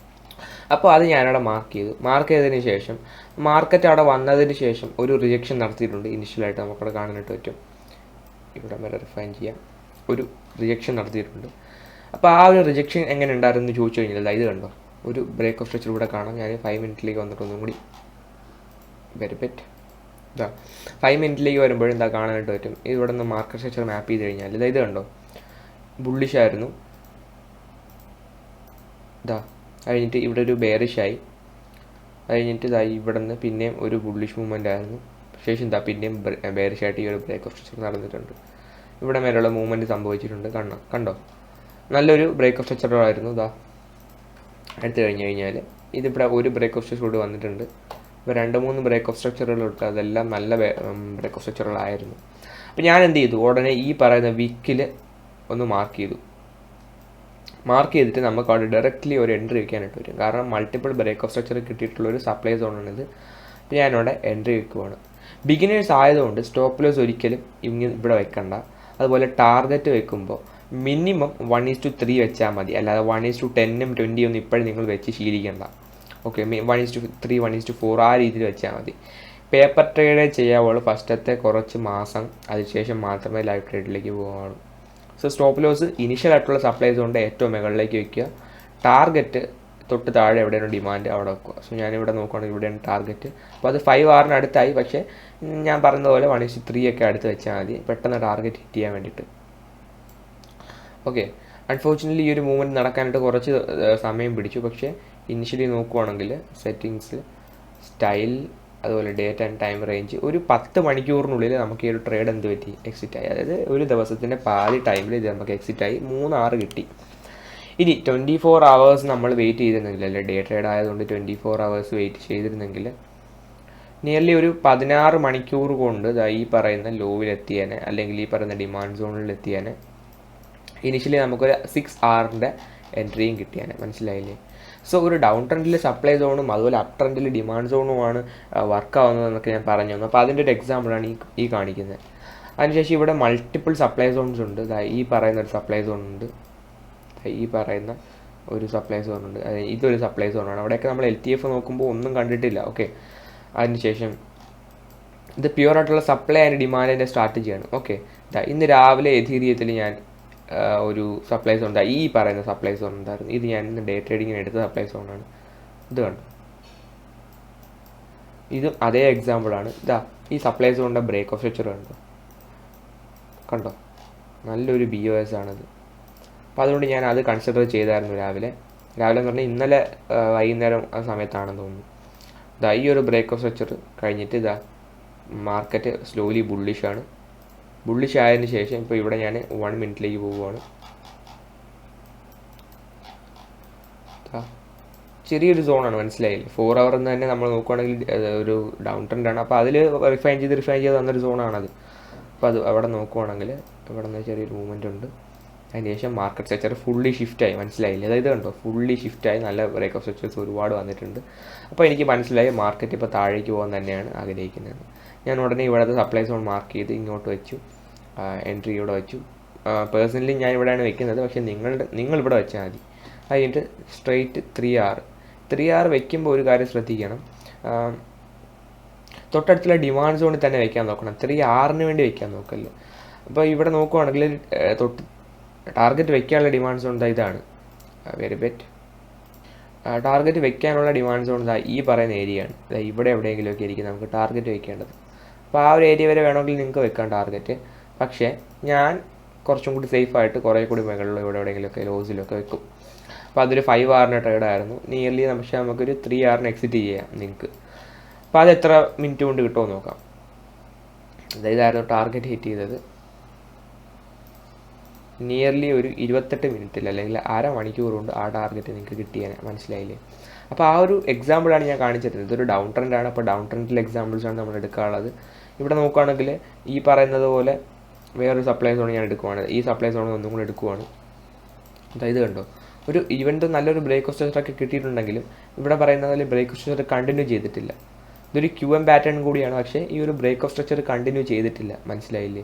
അപ്പോൾ അത് ഞാനവിടെ മാർക്ക് ചെയ്തതിന് ശേഷം മാർക്കറ്റ് അവിടെ വന്നതിന് ശേഷം ഒരു റിജക്ഷൻ നടത്തിയിട്ടുണ്ട്. ഇനിഷ്യലായിട്ട് നമുക്കവിടെ കാണാനായിട്ട് പറ്റും. ഇവിടെ വരെ റിഫൈൻ ചെയ്യാം. ഒരു റിജക്ഷൻ നടത്തിയിട്ടുണ്ട്. അപ്പോൾ ആ ഒരു റിജക്ഷൻ എങ്ങനെ ഉണ്ടായിരുന്നു എന്ന് ചോദിച്ചു കഴിഞ്ഞാൽ ഇത് കണ്ടോ, ഒരു ബ്രേക്ക് ഓഫ് സ്ട്രക്ചർ ഇവിടെ കാണാം. ഞാൻ 5 മിനിറ്റിലേക്ക് വന്നിട്ട് ഒന്നും കൂടി വെരിപ്പറ്റ് 5 മിനിറ്റിലേക്ക് വരുമ്പോഴും കാണാനായിട്ട് പറ്റും. ഇവിടെ നിന്ന് മാർക്കറ്റ് സ്ട്രക്ചർ മാപ്പ് ചെയ്ത് കഴിഞ്ഞാൽ ഇത് കണ്ടോ, ബുള്ളിഷ് ആയിരുന്നു. കഴിഞ്ഞിട്ട് ഇവിടെ ഒരു ബെയറിഷായി. കഴിഞ്ഞിട്ട് ഇവിടെ നിന്ന് പിന്നെയും ഒരു ബുള്ളിഷ് മൂവ്മെൻ്റ് ആയിരുന്നു. ശേഷം പിന്നെയും ബെയറിഷായിട്ട് ഈ ഒരു ബ്രേക്ക് ഓഫ് സ്ട്രക്ചർ നടന്നിട്ടുണ്ട്. ഇവിടെ മേലുള്ള മൂവ്മെൻറ്റ് സംഭവിച്ചിട്ടുണ്ട്. കണ്ടോ, നല്ലൊരു ബ്രേക്ക് ഓഫ് സ്ട്രക്ചർ ആയിരുന്നു. എടുത്തു കഴിഞ്ഞാൽ ഇതിവിടെ ഒരു ബ്രേക്ക് ഓഫ് സ്ട്രക്ചർ കൂടി വന്നിട്ടുണ്ട്. ഇപ്പോൾ 2-3 ബ്രേക്ക് ഓഫ് സ്ട്രക്ചറുകളുണ്ട്. അതെല്ലാം നല്ല ബ്രേക്ക് ഓഫ് സ്ട്രക്ചറുകളായിരുന്നു. അപ്പോൾ ഞാൻ എന്ത് ചെയ്തു, ഉടനെ ഈ പറയുന്ന വിക്കിൽ ഒന്ന് മാർക്ക് ചെയ്തിട്ട് നമുക്ക് അവിടെ ഡയറക്റ്റ്ലി ഒരു എൻട്രി വയ്ക്കാനായിട്ട് വരും. കാരണം മൾട്ടിപ്പിൾ ബ്രേക്ക് ഓഫ് സ്ട്രക്ചർ കിട്ടിയിട്ടുള്ളൊരു സപ്ലൈ സോണാണിത്. അപ്പോൾ ഞാനിവിടെ എൻട്രി വയ്ക്കുവാണ്. ബിഗിനേഴ്സ് ആയതുകൊണ്ട് സ്റ്റോപ്പ് ലോസ് ഒരിക്കലും ഇവിടെ വെക്കണ്ട. അതുപോലെ ടാർഗറ്റ് വെക്കുമ്പോൾ മിനിമം 1:3 വെച്ചാൽ മതി. അല്ലാതെ 1:10 20 ഒന്നും ഇപ്പോഴും നിങ്ങൾ വെച്ച് ശീലിക്കേണ്ട. ഓക്കെ, 1:3 1:4 ആ രീതിയിൽ വെച്ചാൽ മതി. പേപ്പർ ട്രേഡ് ചെയ്യാവുള്ളൂ ഫസ്റ്റത്തെ കുറച്ച് മാസം, അതിനുശേഷം മാത്രമേ ലൈവ് ട്രേഡിലേക്ക് പോകാവുള്ളൂ. സോ സ്റ്റോപ്പ് ലോസ് ഇനിഷ്യൽ ആയിട്ടുള്ള സപ്ലൈസ് കൊണ്ട് ഏറ്റവും മുകളിലേക്ക് വയ്ക്കുക. ടാർഗറ്റ് തൊട്ട് താഴെ എവിടെയാണ് ഡിമാൻഡ് അവിടെ വെക്കുക. സോ ഞാനിവിടെ നോക്കുകയാണെങ്കിൽ ഇവിടെയാണ് ടാർഗറ്റ്. അപ്പോൾ അത് 5 അടുത്തായി. പക്ഷേ ഞാൻ പറഞ്ഞ പോലെ 1:3 ഒക്കെ അടുത്ത് വെച്ചാൽ മതി, പെട്ടെന്ന് ടാർഗറ്റ് ഹിറ്റ് ചെയ്യാൻ വേണ്ടിയിട്ട്. ഓക്കെ, അൺഫോർച്യുനേറ്റ്ലി ഈ ഒരു മൂവ്മെൻറ്റ് നടക്കാനായിട്ട് കുറച്ച് സമയം പിടിച്ചു. പക്ഷേ ഇനിഷ്യലി നോക്കുവാണെങ്കിൽ സെറ്റിങ്സ്, സ്റ്റൈൽ, അതുപോലെ ഡേറ്റ് ആൻഡ് ടൈം റേഞ്ച് ഒരു 10 മണിക്കൂറിനുള്ളിൽ നമുക്ക് ഈ ഒരു ട്രേഡ് എന്ത് പറ്റി, എക്സിറ്റ് ആയി. അതായത് ഒരു ദിവസത്തിൻ്റെ പാതി ടൈമിൽ ഇത് നമുക്ക് എക്സിറ്റ് ആയി 3 കിട്ടി. ഇനി 24 hours നമ്മൾ വെയിറ്റ് ചെയ്തിരുന്നെങ്കിൽ, അല്ലെ ഡേ ട്രേഡ് ആയതുകൊണ്ട് 24 hours വെയിറ്റ് ചെയ്തിരുന്നെങ്കിൽ നിയർലി ഒരു 16 മണിക്കൂർ കൊണ്ട് ഈ പറയുന്ന ലോവിലെത്തിയാനെ, അല്ലെങ്കിൽ ഈ പറയുന്ന ഡിമാൻഡ് സോണിലെത്തിയാനെ. ഇനിഷ്യലി നമുക്കൊരു 6 hourൻ്റെ എൻട്രിയും കിട്ടിയാനെ, മനസ്സിലായില്ലേ? സോ ഒരു ഡൗൺ ട്രെൻഡിൽ സപ്ലൈ സോണും അതുപോലെ അപ്പ് ട്രെൻഡിൽ ഡിമാൻഡ് സോണുമാണ് വർക്ക് ആവുന്നതെന്നൊക്കെ ഞാൻ പറഞ്ഞു തന്നു. അപ്പോൾ അതിൻ്റെ ഒരു എക്സാമ്പിളാണ് ഈ കാണിക്കുന്നത്. അതിനുശേഷം ഇവിടെ മൾട്ടിപ്പിൾ സപ്ലൈ സോൺസ് ഉണ്ട്. ഈ പറയുന്ന ഒരു സപ്ലൈ സോൺ ഉണ്ട്, ഈ പറയുന്ന ഒരു സപ്ലൈ സോൺ ഉണ്ട്, ഇതൊരു സപ്ലൈ സോണാണ്. അവിടെയൊക്കെ നമ്മൾ LTF നോക്കുമ്പോൾ ഒന്നും കണ്ടിട്ടില്ല. ഓക്കെ, അതിനുശേഷം ഇത് പ്യുവർ ആയിട്ടുള്ള സപ്ലൈ ആൻഡ് ഡിമാൻഡിൻ്റെ സ്ട്രാറ്റജിയാണ്. ഓക്കെ, ഇന്ന് രാവിലെ എഥീരിയത്തിൽ ഞാൻ ഒരു സപ്ലൈ സോൺ ഈ പറയുന്ന സപ്ലൈ സോൺ ഉണ്ടായിരുന്നു. ഇത് ഞാൻ ഇന്ന് ഡേ ട്രേഡിങ്ങിന് എടുത്ത സപ്ലൈ സോണാണ്. ഇത് കണ്ടു, ഇതും അതേ എക്സാമ്പിളാണ്. ഈ സപ്ലൈ സോണിൻ്റെ ബ്രേക്ക് ഓഫ് സ്ട്രക്ചർ കണ്ടോ, നല്ലൊരു BOS ആണത്. അപ്പോൾ അതുകൊണ്ട് ഞാൻ അത് കൺസിഡർ ചെയ്തായിരുന്നു രാവിലെ എന്ന് പറഞ്ഞാൽ ഇന്നലെ വൈകുന്നേരം ആ സമയത്താണെന്ന് തോന്നുന്നു. ഈ ഒരു ബ്രേക്ക് ഓഫ് സ്ട്രക്ചർ കഴിഞ്ഞിട്ട് മാർക്കറ്റ് സ്ലോലി ബുള്ളിഷാണ്. ബുള്ളിഷ് ആയതിനു ശേഷം ഇപ്പോൾ ഇവിടെ ഞാൻ 1 മിനിറ്റിലേക്ക് പോവുകയാണ്. ചെറിയൊരു സോണാണ്, മനസ്സിലായില്ലേ? 4 hour എന്ന് തന്നെ നമ്മൾ നോക്കുകയാണെങ്കിൽ ഒരു ഡൗൺ ട്രെൻഡാണ്. അപ്പോൾ അതിൽ റിഫൈൻ ചെയ്ത് വന്നൊരു സോണാണത്. അപ്പോൾ അത് അവിടെ നോക്കുവാണെങ്കിൽ ഇവിടെ നിന്ന് ചെറിയൊരു മൂവ്മെൻ്റ് ഉണ്ട്. അതിന് ശേഷം മാർക്കറ്റ് സ്ട്രക്ചർ ഫുള്ളി ഷിഫ്റ്റായി, മനസ്സിലായില്ലേ? അതായത് കണ്ടോ, ഫുള്ളി ഷിഫ്റ്റായി നല്ല ബ്രേക്ക് ഓഫ് സ്ട്രക്ചേഴ്സ് ഒരുപാട് വന്നിട്ടുണ്ട്. അപ്പോൾ എനിക്ക് മനസ്സിലായി മാർക്കറ്റ് ഇപ്പോൾ താഴേക്ക് പോകാൻ തന്നെയാണ് ആഗ്രഹിക്കുന്നത്. ഞാൻ ഉടനെ ഇവിടുത്തെ സപ്ലൈ സോൺ മാർക്ക് ചെയ്ത് ഇങ്ങോട്ട് വെച്ചു, എൻട്രി ഇവിടെ വെച്ചു. പേഴ്സണലി ഞാൻ ഇവിടെയാണ് വെക്കുന്നത്, പക്ഷേ നിങ്ങൾ ഇവിടെ വെച്ചാൽ മതി. അത് കഴിഞ്ഞിട്ട് സ്ട്രെയിറ്റ് 3 hour വെക്കുമ്പോൾ ഒരു കാര്യം ശ്രദ്ധിക്കണം, തൊട്ടടുത്തുള്ള ഡിമാൻഡ് സോണിൽ തന്നെ വെക്കാൻ നോക്കണം. 3 hourന് വേണ്ടി വെക്കാൻ നോക്കല്ലോ. അപ്പോൾ ഇവിടെ നോക്കുവാണെങ്കിൽ ടാർഗറ്റ് വെക്കാനുള്ള ഡിമാൻഡ് സോൺ ഇതാണ്. വെരി ബെറ്റ് ടാർഗറ്റ് വെക്കാനുള്ള ഡിമാൻഡ് സോൺ ഈ പറയുന്ന ഏരിയയാണ്. ഇവിടെ എവിടെയെങ്കിലുമൊക്കെ ആയിരിക്കും നമുക്ക് ടാർഗറ്റ് വെക്കേണ്ടത്. അപ്പോൾ ആ ഒരു ഏരിയ വരെ വേണമെങ്കിൽ നിങ്ങൾക്ക് വെക്കാം ടാർഗറ്റ്. പക്ഷേ ഞാൻ കുറച്ചും കൂടി സേഫായിട്ട് കുറേ കൂടി മുകളിലോ ഇവിടെ എവിടെയെങ്കിലുമൊക്കെ ലോസിലൊക്കെ വെക്കും. അപ്പോൾ അതൊരു 5 hourൻ്റെ ട്രേഡായിരുന്നു. നിയർലി പക്ഷേ നമുക്കൊരു 3 hourന് എക്സിറ്റ് ചെയ്യാം നിങ്ങൾക്ക്. അപ്പോൾ അത് എത്ര മിനിറ്റ് കൊണ്ട് കിട്ടുമെന്ന് നോക്കാം. ഇതായിരുന്നു ടാർഗറ്റ് ഹിറ്റ് ചെയ്തത്. നിയർലി ഒരു 28 മിനിറ്റിൽ അല്ലെങ്കിൽ അരമണിക്കൂർ കൊണ്ട് ആ ടാർഗറ്റ് നിങ്ങൾക്ക് കിട്ടിയാൽ, മനസ്സിലായില്ലേ? അപ്പോൾ ആ ഒരു എക്സാമ്പിളാണ് ഞാൻ കാണിച്ചിരുന്നത്. ഇതൊരു ഡൗൺ ട്രെൻഡാണ്. അപ്പോൾ ഡൗൺ ട്രെൻഡിലെ എക്സാമ്പിൾസാണ് നമ്മൾ എടുക്കാനുള്ളത്. ഇവിടെ നോക്കുകയാണെങ്കിൽ ഈ പറയുന്നത് പോലെ വേറൊരു സപ്ലൈ സോൺ ഞാൻ എടുക്കുവാണ്. ഈ സപ്ലൈ സോൺ ഒന്നും കൂടെ എടുക്കുവാണ്. ഇത് കണ്ടോ, ഒരു ഇവൻ്റ് നല്ലൊരു ബ്രേക്ക് ഓഫ് സ്ട്രക്ചറൊക്കെ കിട്ടിയിട്ടുണ്ടെങ്കിലും ഇവിടെ പറയുന്ന പോലെ ബ്രേക്ക് ഓഫ് സ്ട്രക്ചർ കണ്ടിന്യൂ ചെയ്തിട്ടില്ല. ഇതൊരു QM പാറ്റേൺ കൂടിയാണ്, പക്ഷേ ഈ ഒരു ബ്രേക്ക് ഓഫ് സ്ട്രക്ചർ കണ്ടിന്യൂ ചെയ്തിട്ടില്ല, മനസ്സിലായില്ലേ?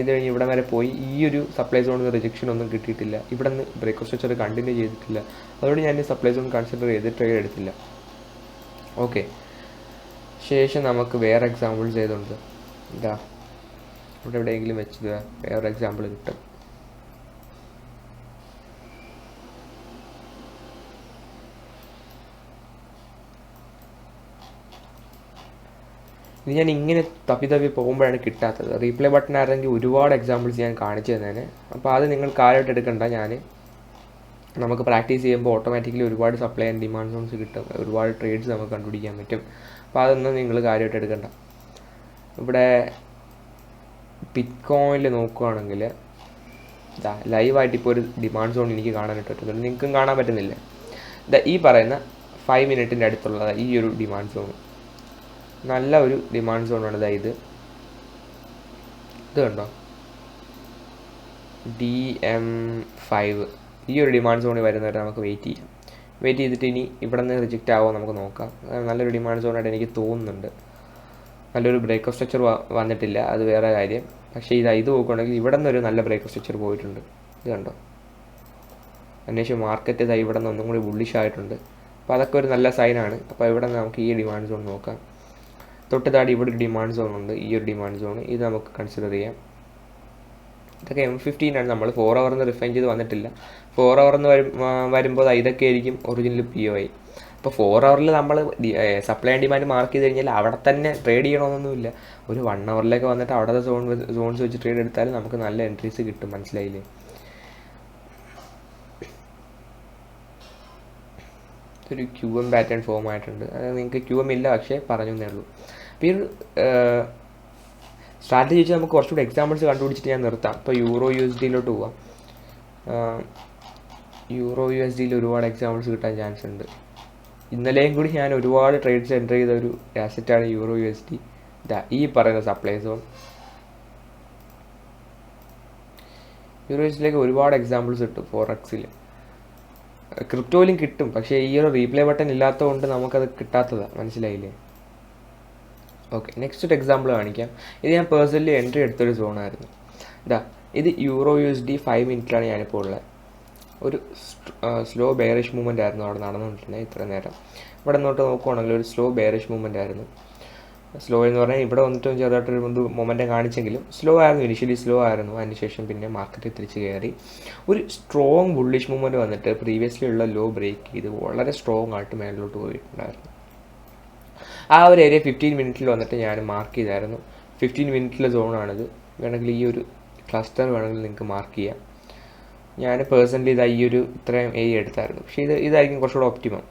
ഇത് കഴിഞ്ഞ് ഇവിടെ വരെ പോയി ഈ ഒരു സപ്ലൈ സോണിൽ റിജക്ഷൻ ഒന്നും കിട്ടിയിട്ടില്ല. ഇവിടെ നിന്ന് ബ്രേക്ക് ഓഫ് സ്ട്രക്ചർ കണ്ടിന്യൂ ചെയ്തിട്ടില്ല. അതുകൊണ്ട് ഞാൻ ഈ സപ്ലൈ സോൺ കൺസിഡർ ചെയ്ത് ട്രേഡ് എടുത്തില്ല. ഓക്കെ, ശേഷം നമുക്ക് വേറെ എക്സാമ്പിൾസ് ചെയ്തുകൊണ്ട് ഇവിടെ എവിടെയെങ്കിലും വെച്ചത് വേറെ എക്സാമ്പിൾ കിട്ടും. ഇത് ഞാൻ ഇങ്ങനെ തപ്പി പോകുമ്പോഴാണ് കിട്ടാത്തത്. റീപ്ലേ ബട്ടൺ ആയിരുന്നെങ്കിൽ ഒരുപാട് എക്സാമ്പിൾസ് ഞാൻ കാണിച്ചു തന്നേനെ. അപ്പോൾ അത് നിങ്ങൾ കാര്യമായിട്ട് എടുക്കണ്ട. നമുക്ക് പ്രാക്ടീസ് ചെയ്യുമ്പോൾ ഓട്ടോമാറ്റിക്കലി ഒരുപാട് സപ്ലൈ ആൻഡ് ഡിമാൻഡ് സോൺസ് കിട്ടും, ഒരുപാട് ട്രേഡ്സ് നമുക്ക് കണ്ടുപിടിക്കാൻ പറ്റും. അപ്പോൾ അതൊന്നും നിങ്ങൾ കാര്യമായിട്ട് എടുക്കണ്ട. ഇവിടെ ബിറ്റ്കോയിനിൽ നോക്കുകയാണെങ്കിൽ ലൈവായിട്ട് ഇപ്പോൾ ഒരു ഡിമാൻഡ് സോൺ എനിക്ക് കാണാനായിട്ട് പറ്റുന്നുണ്ട്, നിങ്ങൾക്കും കാണാൻ പറ്റുന്നില്ല. ഈ പറയുന്ന 5 മിനിറ്റിൻ്റെ അടുത്തുള്ള ഈ ഒരു ഡിമാൻഡ് സോൺ നല്ല ഒരു ഡിമാൻഡ് സോണാണ്. ഇത് കണ്ടോ, DM5. ഈ ഒരു ഡിമാൻഡ് സോണിൽ വരുന്നവരെ നമുക്ക് വെയിറ്റ് ചെയ്തിട്ട് ഇനി ഇവിടെ നിന്ന് റിജക്റ്റ് ആവുമോ നമുക്ക് നോക്കാം. നല്ലൊരു ഡിമാൻഡ് സോണായിട്ട് എനിക്ക് തോന്നുന്നുണ്ട്. നല്ലൊരു ബ്രേക്ക് ഓഫ് സ്ട്രക്ചർ വന്നിട്ടില്ല, അത് വേറെ കാര്യം. പക്ഷേ ഇത് നോക്കുകയാണെങ്കിൽ ഇവിടെ നിന്നൊരു നല്ല ബ്രേക്ക് ഓഫ് സ്ട്രക്ചർ പോയിട്ടുണ്ട്. ഇത് കണ്ടോ, അന്വേഷിച്ച് മാർക്കറ്റ് ഇവിടെ നിന്ന് ഒന്നും കൂടി ബുള്ളിഷ് ആയിട്ടുണ്ട്. അപ്പോൾ അതൊക്കെ ഒരു നല്ല സൈനാണ്. അപ്പോൾ ഇവിടെ നിന്ന് നമുക്ക് ഈ ഡിമാൻഡ് സോൺ നോക്കാം. തൊട്ടുതാടി ഇവിടെ ഒരു ഡിമാൻഡ് സോൺ ഉണ്ട്, ഈ ഒരു ഡിമാൻഡ് സോൺ ഇത് നമുക്ക് കൺസിഡർ ചെയ്യാം. ഇതൊക്കെ M15 ആണ്. നമ്മൾ 4 hour റിഫൈൻ ചെയ്ത് വന്നിട്ടില്ല. 4 hour വരുമ്പോൾ ഇതൊക്കെ ആയിരിക്കും ഒറിജിനൽ POI. അപ്പോൾ 4 hour നമ്മൾ സപ്ലൈ ആൻഡ് ഡിമാൻഡ് മാർക്ക് ചെയ്ത് കഴിഞ്ഞാൽ അവിടെ തന്നെ ട്രേഡ് ചെയ്യണമെന്നൊന്നുമില്ല. ഒരു 1 hour വന്നിട്ട് അവിടുത്തെ സോൺസ് വെച്ച് ട്രേഡ് എടുത്താലും നമുക്ക് നല്ല എൻട്രീസ് കിട്ടും, മനസ്സിലായില്ലേ? ഒരു QM പാറ്റേൺ ഫോം ആയിട്ടുണ്ട്. അതായത് നിങ്ങൾക്ക് QM ഇല്ല, പക്ഷേ പറഞ്ഞു എന്നേ ഉള്ളൂ. അപ്പോൾ ഈ ഒരു സ്ട്രാറ്റജി വെച്ച് നമുക്ക് കുറച്ചുകൂടി എക്സാമ്പിൾസ് കണ്ടുപിടിച്ചിട്ട് ഞാൻ നിർത്താം. ഇപ്പോൾ USD പോവാം. യൂറോ USDയിൽ ഒരുപാട് എക്സാമ്പിൾസ് കിട്ടാൻ ചാൻസ് ഉണ്ട്. ഇന്നലെയും കൂടി ഞാൻ ഒരുപാട് ട്രേഡ്സ് എൻ്റർ ചെയ്ത ഒരു ആസറ്റാണ് യൂറോ USD. ഈ പറയുന്ന സപ്ലൈ സോൺ. യൂറോ USDയിലേക്ക് ഒരുപാട് എക്സാമ്പിൾസ് കിട്ടും ഫോറക്സിൽ. ക്രിപ്റ്റോയിലും കിട്ടും, പക്ഷേ ഈ ഒരു റീപ്ലേ ബട്ടൺ ഇല്ലാത്തതുകൊണ്ട് നമുക്കത് കിട്ടാത്തതാണ്. മനസ്സിലായില്ലേ? ഓക്കെ, നെക്സ്റ്റ് ഒരു എക്സാമ്പിൾ കാണിക്കാം. ഇത് ഞാൻ പേഴ്സണലി എൻട്രി എടുത്തൊരു സോണായിരുന്നു. ഇത് യൂറോ USD 5 മിനിറ്റിലാണ് ഞാനിപ്പോൾ ഉള്ളത്. ഒരു സ്ലോ ബെയറിഷ് മൂവ്മെൻ്റ് ആയിരുന്നു അവിടെ നടന്നുകൊണ്ടിരുന്നത് ഇത്ര നേരം. ഇവിടെ നിന്നോട്ട് നോക്കുവാണെങ്കിൽ ഒരു സ്ലോ ബെയറിഷ് മൂവ്മെൻ്റ് ആയിരുന്നു. സ്ലോ എന്ന് പറഞ്ഞാൽ ഇവിടെ വന്നിട്ടും ചെറുതായിട്ടൊരു മൊമെൻ്റ് കാണിച്ചെങ്കിലും സ്ലോ ആയിരുന്നു. ഇനിഷ്യലി സ്ലോ ആയിരുന്നു. അതിനുശേഷം പിന്നെ മാർക്കറ്റ് തിരിച്ച് കയറി ഒരു സ്ട്രോങ് ബുള്ളിഷ് മൂവ്മെൻറ്റ് വന്നിട്ട് പ്രീവിയസ്ലി ഉള്ള ലോ ബ്രേക്ക് ചെയ്ത് വളരെ സ്ട്രോങ് ആയിട്ട് മേളിലോട്ട് പോയിട്ടുണ്ടായിരുന്നു. ആ ഒരു ഏരിയ 15 മിനിറ്റിൽ വന്നിട്ട് ഞാൻ മാർക്ക് ചെയ്തായിരുന്നു. 15 മിനിറ്റിലെ സോണാണിത്. വേണമെങ്കിൽ ഈ ഒരു ക്ലസ്റ്റർ വേണമെങ്കിൽ നിങ്ങൾക്ക് മാർക്ക് ചെയ്യാം. ഞാൻ പേഴ്സണലി ഈ ഒരു ഇത്രയും ഏരിയ എടുത്തായിരുന്നു, പക്ഷേ ഇതായിരിക്കും കുറച്ചുകൂടെ ഒപ്റ്റിമം.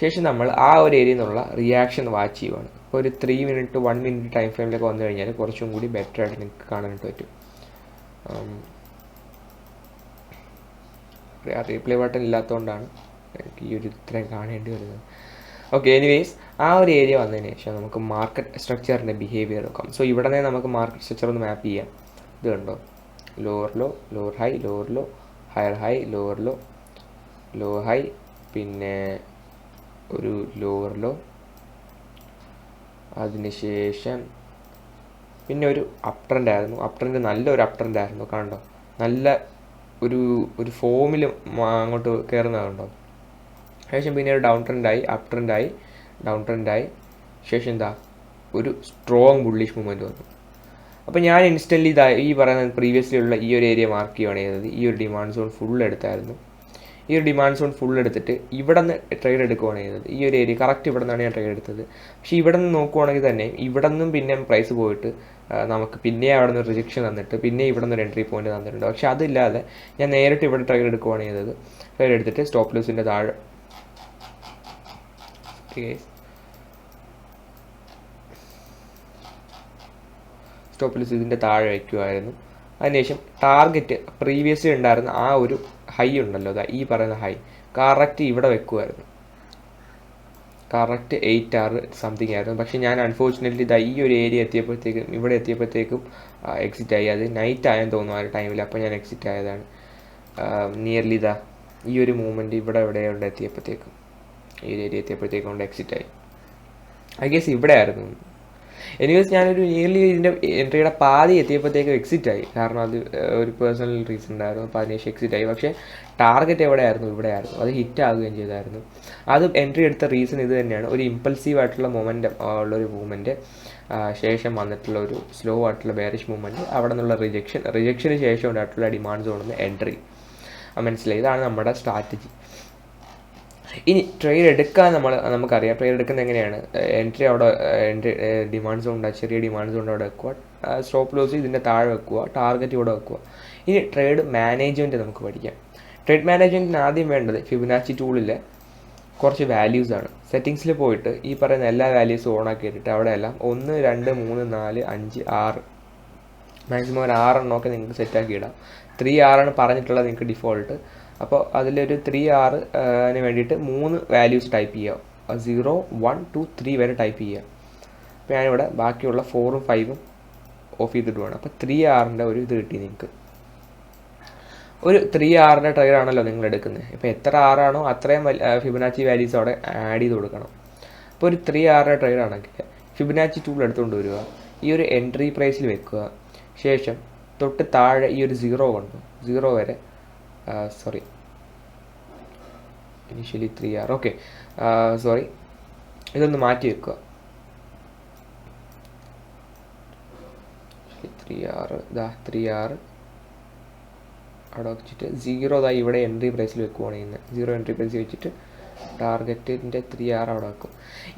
ശേഷം നമ്മൾ ആ ഒരു ഏരിയയിൽ നിന്നുള്ള റിയാക്ഷൻ വാച്ച് ചെയ്യുവാണ്. ഇപ്പോൾ ഒരു 3 മിനിറ്റ് 1 മിനിറ്റ് ടൈം ഫ്രെയിമിലേക്ക് വന്നു കഴിഞ്ഞാൽ കുറച്ചും കൂടി ബെറ്റർ ആയിട്ട് നിങ്ങൾക്ക് കാണാനായിട്ട് പറ്റും. റീപ്ലേ ബട്ടൺ ഇല്ലാത്തതുകൊണ്ടാണ് എനിക്ക് ഈ ഒരു ഇത്രയും കാണേണ്ടി വരുന്നത്. ഓക്കെ, എനിവേസ് ആ ഒരു ഏരിയ വന്നതിന് ശേഷം നമുക്ക് മാർക്കറ്റ് സ്ട്രക്ചറിൻ്റെ ബിഹേവിയർ നോക്കാം. സോ ഇവിടെ നിന്ന് നമുക്ക് മാർക്കറ്റ് സ്ട്രക്ചർ ഒന്ന് മാപ്പ് ചെയ്യാം. ഇത് കണ്ടോ, lower low, lower high, lower low, higher high, lower low, low high, പിന്നെ ഒരു ലോവർ ലോ, അതിനുശേഷം പിന്നെ ഒരു അപ് ട്രെൻഡ് ആയിരുന്നു. അപ് ട്രെൻഡ് നല്ലൊരു അപ് ട്രെൻഡ് ആയിരുന്നു. കണ്ടോ, നല്ല ഒരു ഫോമിൽ അങ്ങോട്ട് കയറുന്നതുണ്ടോ. ശേഷം പിന്നെ ഒരു ഡൗൺ ട്രെൻഡായി, അപ് ട്രെൻഡായി, ഡൗൺ ട്രെൻഡായി. ശേഷം ഒരു സ്ട്രോങ് ബുള്ളിഷ് മൂവ്മെൻറ്റ് വന്നു. അപ്പോൾ ഞാൻ ഇൻസ്റ്റൻ്റ്ലി ഈ പറയുന്ന പ്രീവിയസ്ലി ഉള്ള ഈ ഒരു ഏരിയ മാർക്ക് ചെയ്യുകയാണ് ചെയ്തത്. ഈ ഒരു ഡിമാൻഡ് സോൺ ഫുൾ എടുത്തായിരുന്നു. ഈ ഒരു ഡിമാൻഡ് സോൺ ഫുൾ എടുത്തിട്ട് ഇവിടെ നിന്ന് ട്രേഡ് എടുക്കുകയാണ് ചെയ്തത്. ഈ ഒരു ഏരിയ കറക്റ്റ് ഇവിടെ നിന്നാണ് ഞാൻ ട്രേഡ് എടുത്തത്. പക്ഷേ ഇവിടെ നിന്ന് നോക്കുവാണെങ്കിൽ തന്നെ ഇവിടെ നിന്നും പിന്നെ പ്രൈസ് പോയിട്ട് നമുക്ക് പിന്നെ അവിടെ നിന്ന് റിജക്ഷൻ തന്നിട്ട് പിന്നെ ഇവിടെ നിന്ന് ഒരു എൻട്രി പോയിന്റ് തന്നിട്ടുണ്ട്. പക്ഷേ അതില്ലാതെ ഞാൻ നേരിട്ട് ഇവിടെ ട്രേഡ് എടുക്കുകയാണ് ചെയ്തത്. ട്രേഡ് എടുത്തിട്ട് സ്റ്റോപ്പ് ലോസിൻ്റെ താഴെ ഇതിൻ്റെ താഴെ വയ്ക്കുമായിരുന്നു. അതിനുശേഷം ടാർഗറ്റ് പ്രീവിയസ്ലി ഉണ്ടായിരുന്ന ആ ഒരു ഹൈ ഉണ്ടല്ലോ, ഈ പറയുന്ന ഹൈ കറക്റ്റ് ഇവിടെ വെക്കുമായിരുന്നു. കറക്റ്റ് 8 hour സംതിങ് ആയിരുന്നു. പക്ഷേ ഞാൻ അൺഫോർച്ചുനേറ്റ്ലി ഈ ഒരു ഏരിയ എത്തിയപ്പോഴത്തേക്കും ഇവിടെ എത്തിയപ്പോഴത്തേക്കും എക്സിറ്റ് ആയി. അത് നൈറ്റ് ആയെന്ന് തോന്നുന്നു ആ ഒരു ടൈമിൽ. അപ്പോൾ ഞാൻ എക്സിറ്റ് ആയതാണ്. നിയർലി ഈ ഒരു മൂവ്മെൻറ്റ് ഇവിടെ എത്തിയപ്പോഴത്തേക്കും ഈ ഒരു ഏരിയ എത്തിയപ്പോഴത്തേക്കും കൊണ്ട് എക്സിറ്റ് ആയി. ഐ ഗെസ് ഇവിടെ ആയിരുന്നു. എനിവേസ് ഞാനൊരു നിയർലി ഇതിൻ്റെ എൻട്രിയുടെ പാതി എത്തിയപ്പോഴത്തേക്കും എക്സിറ്റ് ആയി. കാരണം അത് ഒരു പേഴ്സണൽ റീസൺ ഉണ്ടായിരുന്നു. അപ്പോൾ അതിനുശേഷം എക്സിറ്റ് ആയി. പക്ഷേ ടാർഗറ്റ് എവിടെയായിരുന്നു? ഇവിടെ ആയിരുന്നു. അത് ഹിറ്റ് ആകുകയും ചെയ്തായിരുന്നു. അത് എൻട്രി എടുത്ത റീസൺ ഇത് തന്നെയാണ്. ഒരു ഇമ്പൾസീവ് ആയിട്ടുള്ള മൊമെൻറ്റം ഉള്ളൊരു മൂവ്മെൻറ്റ്, ശേഷം വന്നിട്ടുള്ള ഒരു സ്ലോ ആയിട്ടുള്ള ബെയറിഷ് മൂവ്മെൻറ്റ്, അവിടെ നിന്നുള്ള റിജക്ഷന് ശേഷം ഉണ്ടായിട്ടുള്ള ഡിമാൻഡ് സോണിൽ എൻട്രി. മനസ്സിലായി? ഇതാണ് നമ്മുടെ സ്ട്രാറ്റജി. ഇനി ട്രേഡ് എടുക്കാൻ നമുക്കറിയാം. ട്രേഡ് എടുക്കുന്നത് എങ്ങനെയാണ്? എൻട്രി അവിടെ ഡിമാൻഡ് സോൺ ഉണ്ടാകും, ചെറിയ ഡിമാൻഡ് സോൺ അവിടെ വെക്കുക, സ്റ്റോപ്പ് ലോസ് ഇതിൻ്റെ താഴെ വെക്കുക, ടാർഗറ്റ് ഇവിടെ വെക്കുക. ഇനി ട്രേഡ് മാനേജ്മെൻറ്റ് നമുക്ക് പഠിക്കാം. ട്രേഡ് മാനേജ്മെൻറ്റിന് ആദ്യം വേണ്ടത് ഫിബൊനാച്ചി ടൂളിലെ കുറച്ച് വാല്യൂസാണ്. സെറ്റിങ്സിൽ പോയിട്ട് ഈ പറയുന്ന എല്ലാ വാല്യൂസും ഓണാക്കി ഇട്ടിട്ട് അവിടെയെല്ലാം 1, 2, 3, 4, 5, 6 മാക്സിമം ഒരു 6 എണ്ണമൊക്കെ നിങ്ങൾക്ക് സെറ്റാക്കി ഇടാം. 3R പറഞ്ഞിട്ടുള്ളത് നിങ്ങൾക്ക് ഡിഫോൾട്ട്. അപ്പോൾ അതിലൊരു 3R വേണ്ടിയിട്ട് 3 വാല്യൂസ് ടൈപ്പ് ചെയ്യുക. 0, 1, 2, 3 വരെ ടൈപ്പ് ചെയ്യുക. അപ്പോൾ ഞാനിവിടെ ബാക്കിയുള്ള 4ഉം 5ഉം ഓഫ് ചെയ്തിട്ട് വേണം. അപ്പോൾ 3R ഒരു ഇത് കിട്ടി നിങ്ങൾക്ക്. ഒരു 3R ട്രേഡ് ആണല്ലോ നിങ്ങൾ എടുക്കുന്നത്. ഇപ്പോൾ എത്ര ആറാണോ അത്രയും ഫിബൊനാച്ചി വാല്യൂസ് അവിടെ ആഡ് ചെയ്ത് കൊടുക്കണം. അപ്പോൾ ഒരു 3R ട്രേഡ് ആണെങ്കിൽ ഫിബൊനാച്ചി ടൂൾ എടുത്തുകൊണ്ട് വരിക, ഈ ഒരു എൻട്രി പ്രൈസിൽ വെക്കുക. ശേഷം തൊട്ട് താഴെ ഈ ഒരു 0 കൊണ്ട് 0 വരെ ഇനിഷ്യലി 3R ഇതൊന്ന് മാറ്റി വെക്കുക. 3R അവിടെ വെച്ചിട്ട് 0 ഇവിടെ എൻട്രി പ്രൈസിൽ വെക്കുവാണ് ചെയ്യുന്നത്. 0 എൻട്രി പ്രൈസ് വെച്ചിട്ട് ടാർഗറ്റിൻ്റെ 3R അവിടെ വെക്കും.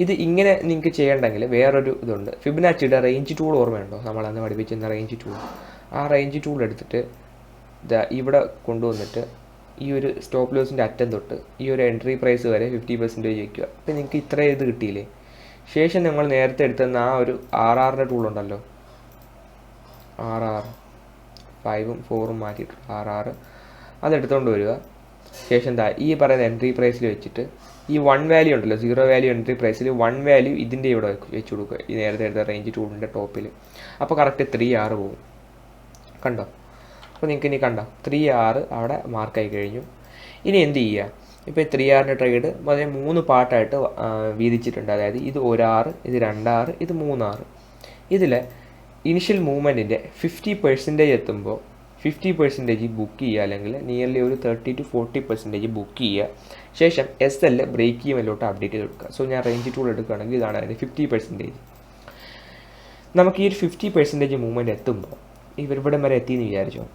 ഇത് ഇങ്ങനെ നിങ്ങൾക്ക് ചെയ്യണമെങ്കിൽ വേറൊരു ഇതുണ്ട്. ഫിബൊനാച്ചിയുടെ റേഞ്ച് ടൂൾ ഓർമ്മയുണ്ടോ? നമ്മളന്ന് പഠിപ്പിച്ചിരുന്ന റേഞ്ച് ടൂൾ. ആ റേഞ്ച് ടൂൾ എടുത്തിട്ട് ഇവിടെ കൊണ്ടുവന്നിട്ട് ഈ ഒരു സ്റ്റോപ്പ് ലോസിൻ്റെ അറ്റം തൊട്ട് ഈ ഒരു എൻട്രി പ്രൈസ് വരെ 50% വയ്ക്കുക. അപ്പോൾ നിങ്ങൾക്ക് ഇത്രയും ഇത് കിട്ടിയില്ലേ? ശേഷം നിങ്ങൾ നേരത്തെ എടുത്തുന്ന ആ ഒരു RR ടൂൾ ഉണ്ടല്ലോ, RR 5ഉം 4ഉം മാറ്റിയിട്ട് RR അതെടുത്തുകൊണ്ട് വരിക. ശേഷം എന്താ ഈ പറയുന്ന എൻട്രി പ്രൈസിൽ വെച്ചിട്ട് ഈ 1 വാല്യൂ ഉണ്ടല്ലോ, 0 വാല്യൂ എൻട്രി പ്രൈസിൽ 1 വാല്യൂ ഇതിൻ്റെ ഇവിടെ വെച്ച് കൊടുക്കുക, ഈ നേരത്തെ എടുത്ത റേഞ്ച് ടൂളിൻ്റെ ടോപ്പിൽ. അപ്പോൾ കറക്റ്റ് 3R പോകും. കണ്ടോ? അപ്പോൾ നിങ്ങൾക്ക് ഇനി കണ്ടോ 3R അവിടെ മാർക്കായി കഴിഞ്ഞു. ഇനി എന്ത് ചെയ്യുക? ഇപ്പോൾ 3Rൻ്റെ ട്രേഡ് അതിനെ 3 പാർട്ടായിട്ട് വീതിച്ചിട്ടുണ്ട്. അതായത് ഇത് 1R, ഇത് 2R, ഇത് 3R. ഇതിൽ ഇനിഷ്യൽ മൂവ്മെൻറ്റിൻ്റെ 50% എത്തുമ്പോൾ 50% ബുക്ക് ചെയ്യുക, അല്ലെങ്കിൽ നിയർലി ഒരു 30 to 40% ബുക്ക് ചെയ്യുക. ശേഷം SL ബ്രേക്ക് ഈവനിലോട്ട് അപ്ഡേറ്റ് ചെയ്ത് കൊടുക്കുക. സോ ഞാൻ റേഞ്ച് ടൂൾ എടുക്കുകയാണെങ്കിൽ ഇതാണ് അതിൻ്റെ 50%. നമുക്ക് ഈ ഒരു 50% മൂവ്മെൻറ്റ് എത്തുമ്പോൾ ഇവിടെ വരെ എത്തിയെന്ന് വിചാരിച്ചോ,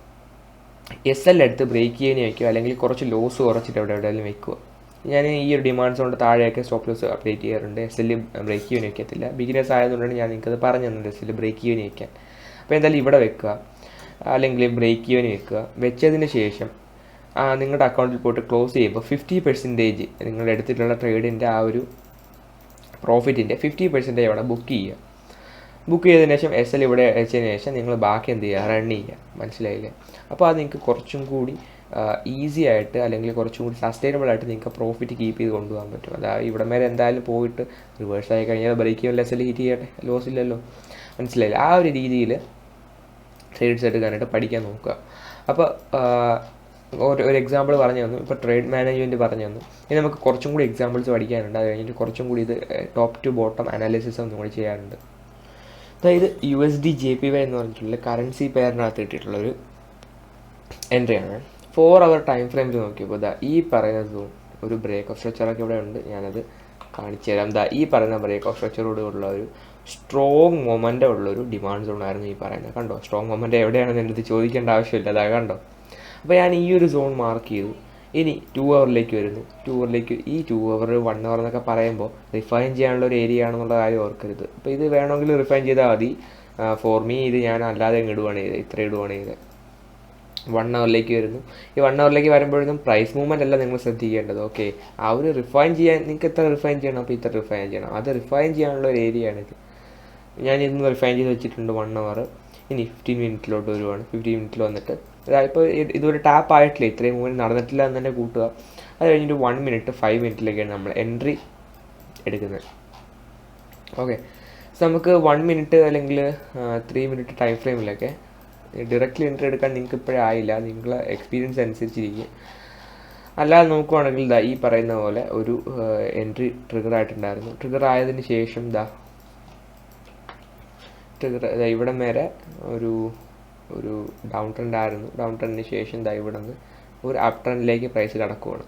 SL എടുത്ത് ബ്രേക്ക് ചെയ്യാൻ വയ്ക്കുക, അല്ലെങ്കിൽ കുറച്ച് ലോസ് കുറച്ചിട്ട് എവിടെയെങ്കിലും വെക്കുക. ഞാൻ ഈ ഒരു ഡിമാൻഡ് സോണിൻ്റെ താഴെയൊക്കെ സ്റ്റോപ്പ് ലോസ് അപ്ഡേറ്റ് ചെയ്യാറുണ്ട്. SL ബ്രേക്ക് ചെയ്യാൻ വയ്ക്കത്തില്ല. ബിഗിനേഴ്സ് ആയതുകൊണ്ടാണ് ഞാൻ നിങ്ങൾക്കത് പറഞ്ഞു തന്നത് SL ബ്രേക്ക് ചെയ്യാൻ വയ്ക്കാൻ. അപ്പോൾ എന്തായാലും ഇവിടെ വെക്കുക, അല്ലെങ്കിൽ ബ്രേക്ക് ചെയ്യാൻ വെക്കുക. വെച്ചതിന് ശേഷം നിങ്ങളുടെ അക്കൗണ്ടിൽ പോയിട്ട് ക്ലോസ് ചെയ്യുമ്പോൾ 50% നിങ്ങൾ എടുത്തിട്ടുള്ള ട്രേഡിൻ്റെ ആ ഒരു പ്രോഫിറ്റിൻ്റെ 50% അവിടെ ബുക്ക് ചെയ്യുക. ബുക്ക് ചെയ്തതിന് ശേഷം SL ഇവിടെ വെച്ചതിന് ശേഷം നിങ്ങൾ ബാക്കി എന്ത് ചെയ്യുക? റൺ ചെയ്യുക. മനസ്സിലായില്ലേ? അപ്പോൾ അത് നിങ്ങൾക്ക് കുറച്ചും കൂടി ഈസി ആയിട്ട്, അല്ലെങ്കിൽ കുറച്ചും കൂടി സസ്റ്റൈനബിൾ ആയിട്ട് നിങ്ങൾക്ക് പ്രോഫിറ്റ് കീപ്പ് ചെയ്ത് കൊണ്ടുപോകാൻ പറ്റും. അതായത് ഇവിടെ വരെ എന്തായാലും പോയിട്ട് റിവേഴ്സ് ആയി കഴിഞ്ഞാൽ ബ്രേക്ക് ചെയ്യാൻ SL ഹിറ്റ് ചെയ്യട്ടെ, ലോസ് ഇല്ലല്ലോ. മനസ്സിലായില്ലേ? ആ ഒരു രീതിയിൽ ട്രേഡ്സ് എടുക്കാനായിട്ട് പഠിക്കാൻ നോക്കുക. അപ്പോൾ ഒരു എക്സാമ്പിൾ പറഞ്ഞു തന്നു, ഇപ്പോൾ ട്രേഡ് മാനേജ്മെൻറ്റ് പറഞ്ഞു തന്നു. ഇനി നമുക്ക് കുറച്ചും കൂടി എക്സാമ്പിൾസ് പഠിക്കാനുണ്ട്. അത് കഴിഞ്ഞിട്ട് കുറച്ചും കൂടി ഇത് ടോപ്പ് ടു ബോട്ടം അനാലിസിസ് ഒന്നും കൂടി ചെയ്യാറുണ്ട്. അതായത് USD/JPY എന്ന് പറഞ്ഞിട്ടുള്ള കറൻസി പെയറിനകത്ത് ഇട്ടിട്ടുള്ളൊരു എൻട്രിയാണ്. 4 hour ടൈം ഫ്രെയിമിൽ നോക്കിയപ്പോൾ ഈ പറയുന്ന സോൺ ഒരു ബ്രേക്ക് ഓഫ് സ്ട്രക്ചറൊക്കെ ഇവിടെ ഉണ്ട്. ഞാനത് കാണിച്ചു തരാം. ഈ പറയുന്ന ബ്രേക്ക് ഓഫ് സ്ട്രക്ചറോട് ഉള്ള ഒരു സ്ട്രോങ് മൊമെൻ്റ് ഉള്ളൊരു ഡിമാൻഡ് സോൺ ആയിരുന്നു ഈ പറയുന്നത്. കണ്ടോ? സ്ട്രോങ് മൊമെൻ്റ് എവിടെയാണെന്ന് എൻ്റെ അടുത്ത് ചോദിക്കേണ്ട ആവശ്യമില്ല. അതാ കണ്ടോ? അപ്പോൾ ഞാൻ ഈ ഒരു സോൺ മാർക്ക് ചെയ്തു. ഇനി 2 hourലേക്ക് വരുന്നു. 2 hourലേക്ക് ഈ 2 hour 1 hour എന്നൊക്കെ പറയുമ്പോൾ റിഫൈൻ ചെയ്യാനുള്ള ഒരു ഏരിയ ആണെന്നുള്ള കാര്യം ഓർക്കരുത്. അപ്പോൾ ഇത് വേണമെങ്കിൽ റിഫൈൻ ചെയ്താൽ മതി. ഫോർ മീ ഇത് ഞാൻ അല്ലാതെ ഇടുവാണ് ചെയ്തത്, ഇത്ര ഇടുവാണ് ചെയ്തത്. 1 hourലേക്ക് വരുന്നു. ഈ 1 hourലേക്ക് വരുമ്പോഴേക്കും പ്രൈസ് മൂവ്മെൻ്റ് അല്ല നിങ്ങൾ ശ്രദ്ധിക്കേണ്ടത്. ഓക്കെ, ആ ഒരു റിഫൈൻ ചെയ്യാൻ നിങ്ങൾക്ക് എത്ര റിഫൈൻ ചെയ്യണം, അപ്പോൾ ഇത്ര റിഫൈൻ ചെയ്യണം. അത് റിഫൈൻ ചെയ്യാനുള്ള ഒരു ഏരിയ ആണിത്. ഞാൻ ഇന്ന് റിഫൈൻ ചെയ്ത് വെച്ചിട്ടുണ്ട് 1 hour. ഇനി 15 മിനിറ്റിലോട്ട് വരുവാണ്. 15 മിനിറ്റിൽ വന്നിട്ട് ഇപ്പോൾ ഇതൊരു ടാപ്പ് ആയിട്ടില്ല, ഇത്രയും മൂവ്മെൻറ്റ് നടന്നിട്ടില്ല എന്ന് തന്നെ കൂട്ടുക. അത് കഴിഞ്ഞിട്ട് 1 minute 5 minute നമ്മൾ എൻട്രി എടുക്കുന്നത്. ഓക്കെ, നമുക്ക് 1 minute അല്ലെങ്കിൽ 3 minute ടൈം ഫ്രെയിമിലൊക്കെ ഡയറക്റ്റ്ലി എൻട്രി എടുക്കാൻ നിങ്ങൾക്ക് ഇപ്പോഴേ ആയില്ല, നിങ്ങളെ എക്സ്പീരിയൻസ് അനുസരിച്ചിരിക്കും. അല്ലാതെ നോക്കുവാണെങ്കിൽ ഈ പറയുന്ന പോലെ ഒരു എൻട്രി ട്രിഗർ ആയിട്ടുണ്ടായിരുന്നു. ട്രിഗർ ആയതിന് ശേഷം ഇവിടെ വരെ ഒരു ഡൗൺ ട്രെൻഡ് ആയിരുന്നു. ഡൗൺ ട്രെൻഡിന് ശേഷം ഇവിടെ നിന്ന് ഒരു അപ്പ് ട്രെൻഡിലേക്ക് പ്രൈസ് കടക്കുവാണ്.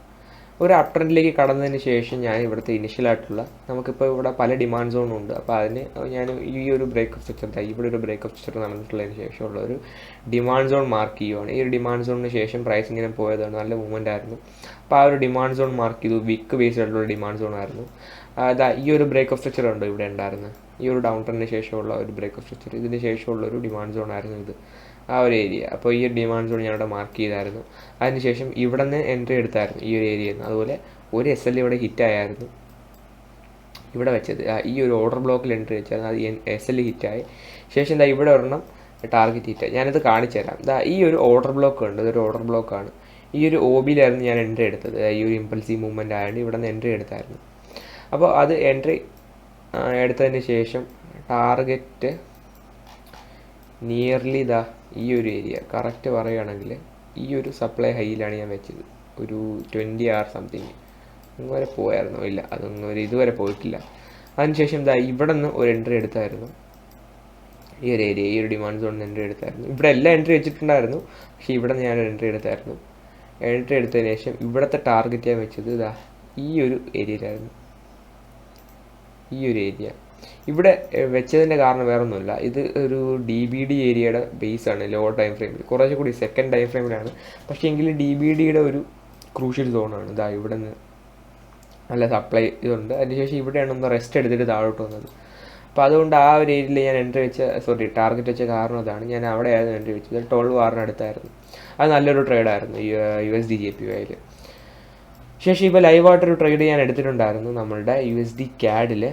ഒരു അപ്പ് ട്രെൻഡിലേക്ക് കടന്നതിന് ശേഷം ഞാൻ ഇവിടുത്തെ ഇനിഷ്യലായിട്ടുള്ള നമുക്കിപ്പോൾ ഇവിടെ പല ഡിമാൻഡ് സോണും ഉണ്ട്. അപ്പോൾ അതിന് ഞാൻ ഈ ഒരു ബ്രേക്ക് ഓഫ് സ്ട്രക്ചർ ഇവിടെ ഒരു ബ്രേക്ക് ഓഫ് സ്ട്രക്ചർ നടന്നിട്ടുള്ളതിന് ശേഷമുള്ള ഒരു ഡിമാൻഡ് സോൺ മാർക്ക് ചെയ്യുവാണ്. ഈ ഒരു ഡിമാൻഡ് സോണിന് ശേഷം പ്രൈസ് ഇങ്ങനെ പോയതാണ്, നല്ല മൂവ്മെൻ്റ് ആയിരുന്നു. അപ്പോൾ ആ ഒരു ഡിമാൻഡ് സോൺ മാർക്ക് ചെയ്തു. വിക്ക് ബേസ്ഡ് ആയിട്ടുള്ള ഡിമാൻഡ് സോൺ ആയിരുന്നു. ഈ ഒരു ബ്രേക്ക് ഓഫ് സ്ട്രക്ചർ ഉണ്ട് ഇവിടെ ഉണ്ടായിരുന്നു. ഈ ഒരു ഡൗൺ ട്രെൻഡിന് ശേഷമുള്ള ഒരു ബ്രേക്ക് ഓഫ് സ്ട്രക്ചർ, ഇതിന് ശേഷമുള്ള ഒരു ഡിമാൻഡ് സോൺ ആയിരുന്നു ഇത്, ആ ഒരു ഏരിയ. അപ്പോൾ ഈ ഒരു ഡിമാൻഡ് സോൺ ഞാൻ ഇവിടെ മാർക്ക് ചെയ്തായിരുന്നു. അതിനുശേഷം ഇവിടെ നിന്ന് എൻട്രി എടുത്തായിരുന്നു ഈ ഒരു ഏരിയയിൽ നിന്ന്. അതുപോലെ ഒരു SL ഇവിടെ ഹിറ്റായിരുന്നു ഇവിടെ വെച്ചത്. ഈ ഒരു ഓർഡർ ബ്ലോക്കിൽ എൻട്രി വെച്ചായിരുന്നു, അത് SL ഹിറ്റായി. ശേഷം ഇവിടെ ഒരെണ്ണം ടാർഗറ്റ് ഹിറ്റായി. ഞാനത് കാണിച്ചു തരാം. ഈ ഒരു ഓർഡർ ബ്ലോക്ക് ഉണ്ട്, ഇതൊരു ഓർഡർ ബ്ലോക്കാണ്. ഈ ഒരു OBയിലായിരുന്നു ഞാൻ എൻട്രി എടുത്തത്. ഈ ഒരു ഇമ്പൾസീവ് മൂവ്മെൻ്റ് ആയതുകൊണ്ട് ഇവിടെ നിന്ന് എൻട്രി എടുത്തായിരുന്നു. അപ്പോൾ അത് എൻട്രി എടുത്തതിന് ശേഷം ടാർഗറ്റ് നിയർലി ഈ ഒരു ഏരിയ കറക്റ്റ് പറയുകയാണെങ്കിൽ ഈ ഒരു സപ്ലൈ ഹൈയിലാണ് ഞാൻ വെച്ചത്. ഒരു 20 hour സംതിങ് ഇതുവരെ പോയായിരുന്നോ? ഇല്ല, അതൊന്നും ഇതുവരെ പോയിട്ടില്ല. അതിനുശേഷം ഇവിടെ നിന്ന് ഒരു എൻട്രി എടുത്തായിരുന്നു. ഈ ഒരു ഏരിയ, ഈ ഒരു ഡിമാൻഡ് സോണിൽ എൻട്രി എടുത്തായിരുന്നു. ഇവിടെ എല്ലാം എൻട്രി വെച്ചിട്ടുണ്ടായിരുന്നു, പക്ഷേ ഇവിടെ നിന്ന് ഞാനൊരു എൻട്രി എടുത്തായിരുന്നു. എൻട്രി എടുത്തതിന് ശേഷം ഇവിടുത്തെ ടാർഗറ്റ് ഞാൻ വെച്ചത് ഈ ഒരു ഏരിയയിലായിരുന്നു. ഈ ഒരു ഏരിയ ഇവിടെ വെച്ചതിൻ്റെ കാരണം വേറെ ഒന്നുമില്ല, ഇത് ഒരു DBD ഏരിയയുടെ ബേസാണ്. ലോ ടൈം ഫ്രെയിമിൽ കുറച്ചും കൂടി സെക്കൻഡ് ടൈം ഫ്രെയിമിലാണ്, പക്ഷേ എങ്കിൽ DBDയുടെ ഒരു ക്രൂഷ്യൽ സോണാണ്. ഇവിടെ നിന്ന് നല്ല സപ്ലൈ ഇതുണ്ട്. അതിനുശേഷം ഇവിടെയാണ് ഒന്ന് റെസ്റ്റ് എടുത്തിട്ട് താഴോട്ട് വന്നത്. അപ്പോൾ അതുകൊണ്ട് ആ ഒരു ഏരിയയിൽ ഞാൻ എൻട്രി ടാർഗറ്റ് വെച്ച കാരണം അതാണ്. ഞാൻ അവിടെയായിരുന്നു എൻട്രി വെച്ചത്. 12 hour അടുത്തായിരുന്നു. അത് നല്ലൊരു ട്രേഡായിരുന്നു USD/JPY. ശേഷം ഇപ്പോൾ ലൈവായിട്ടൊരു ട്രേഡ് ഞാൻ എടുത്തിട്ടുണ്ടായിരുന്നു നമ്മളുടെ USD CADൽ.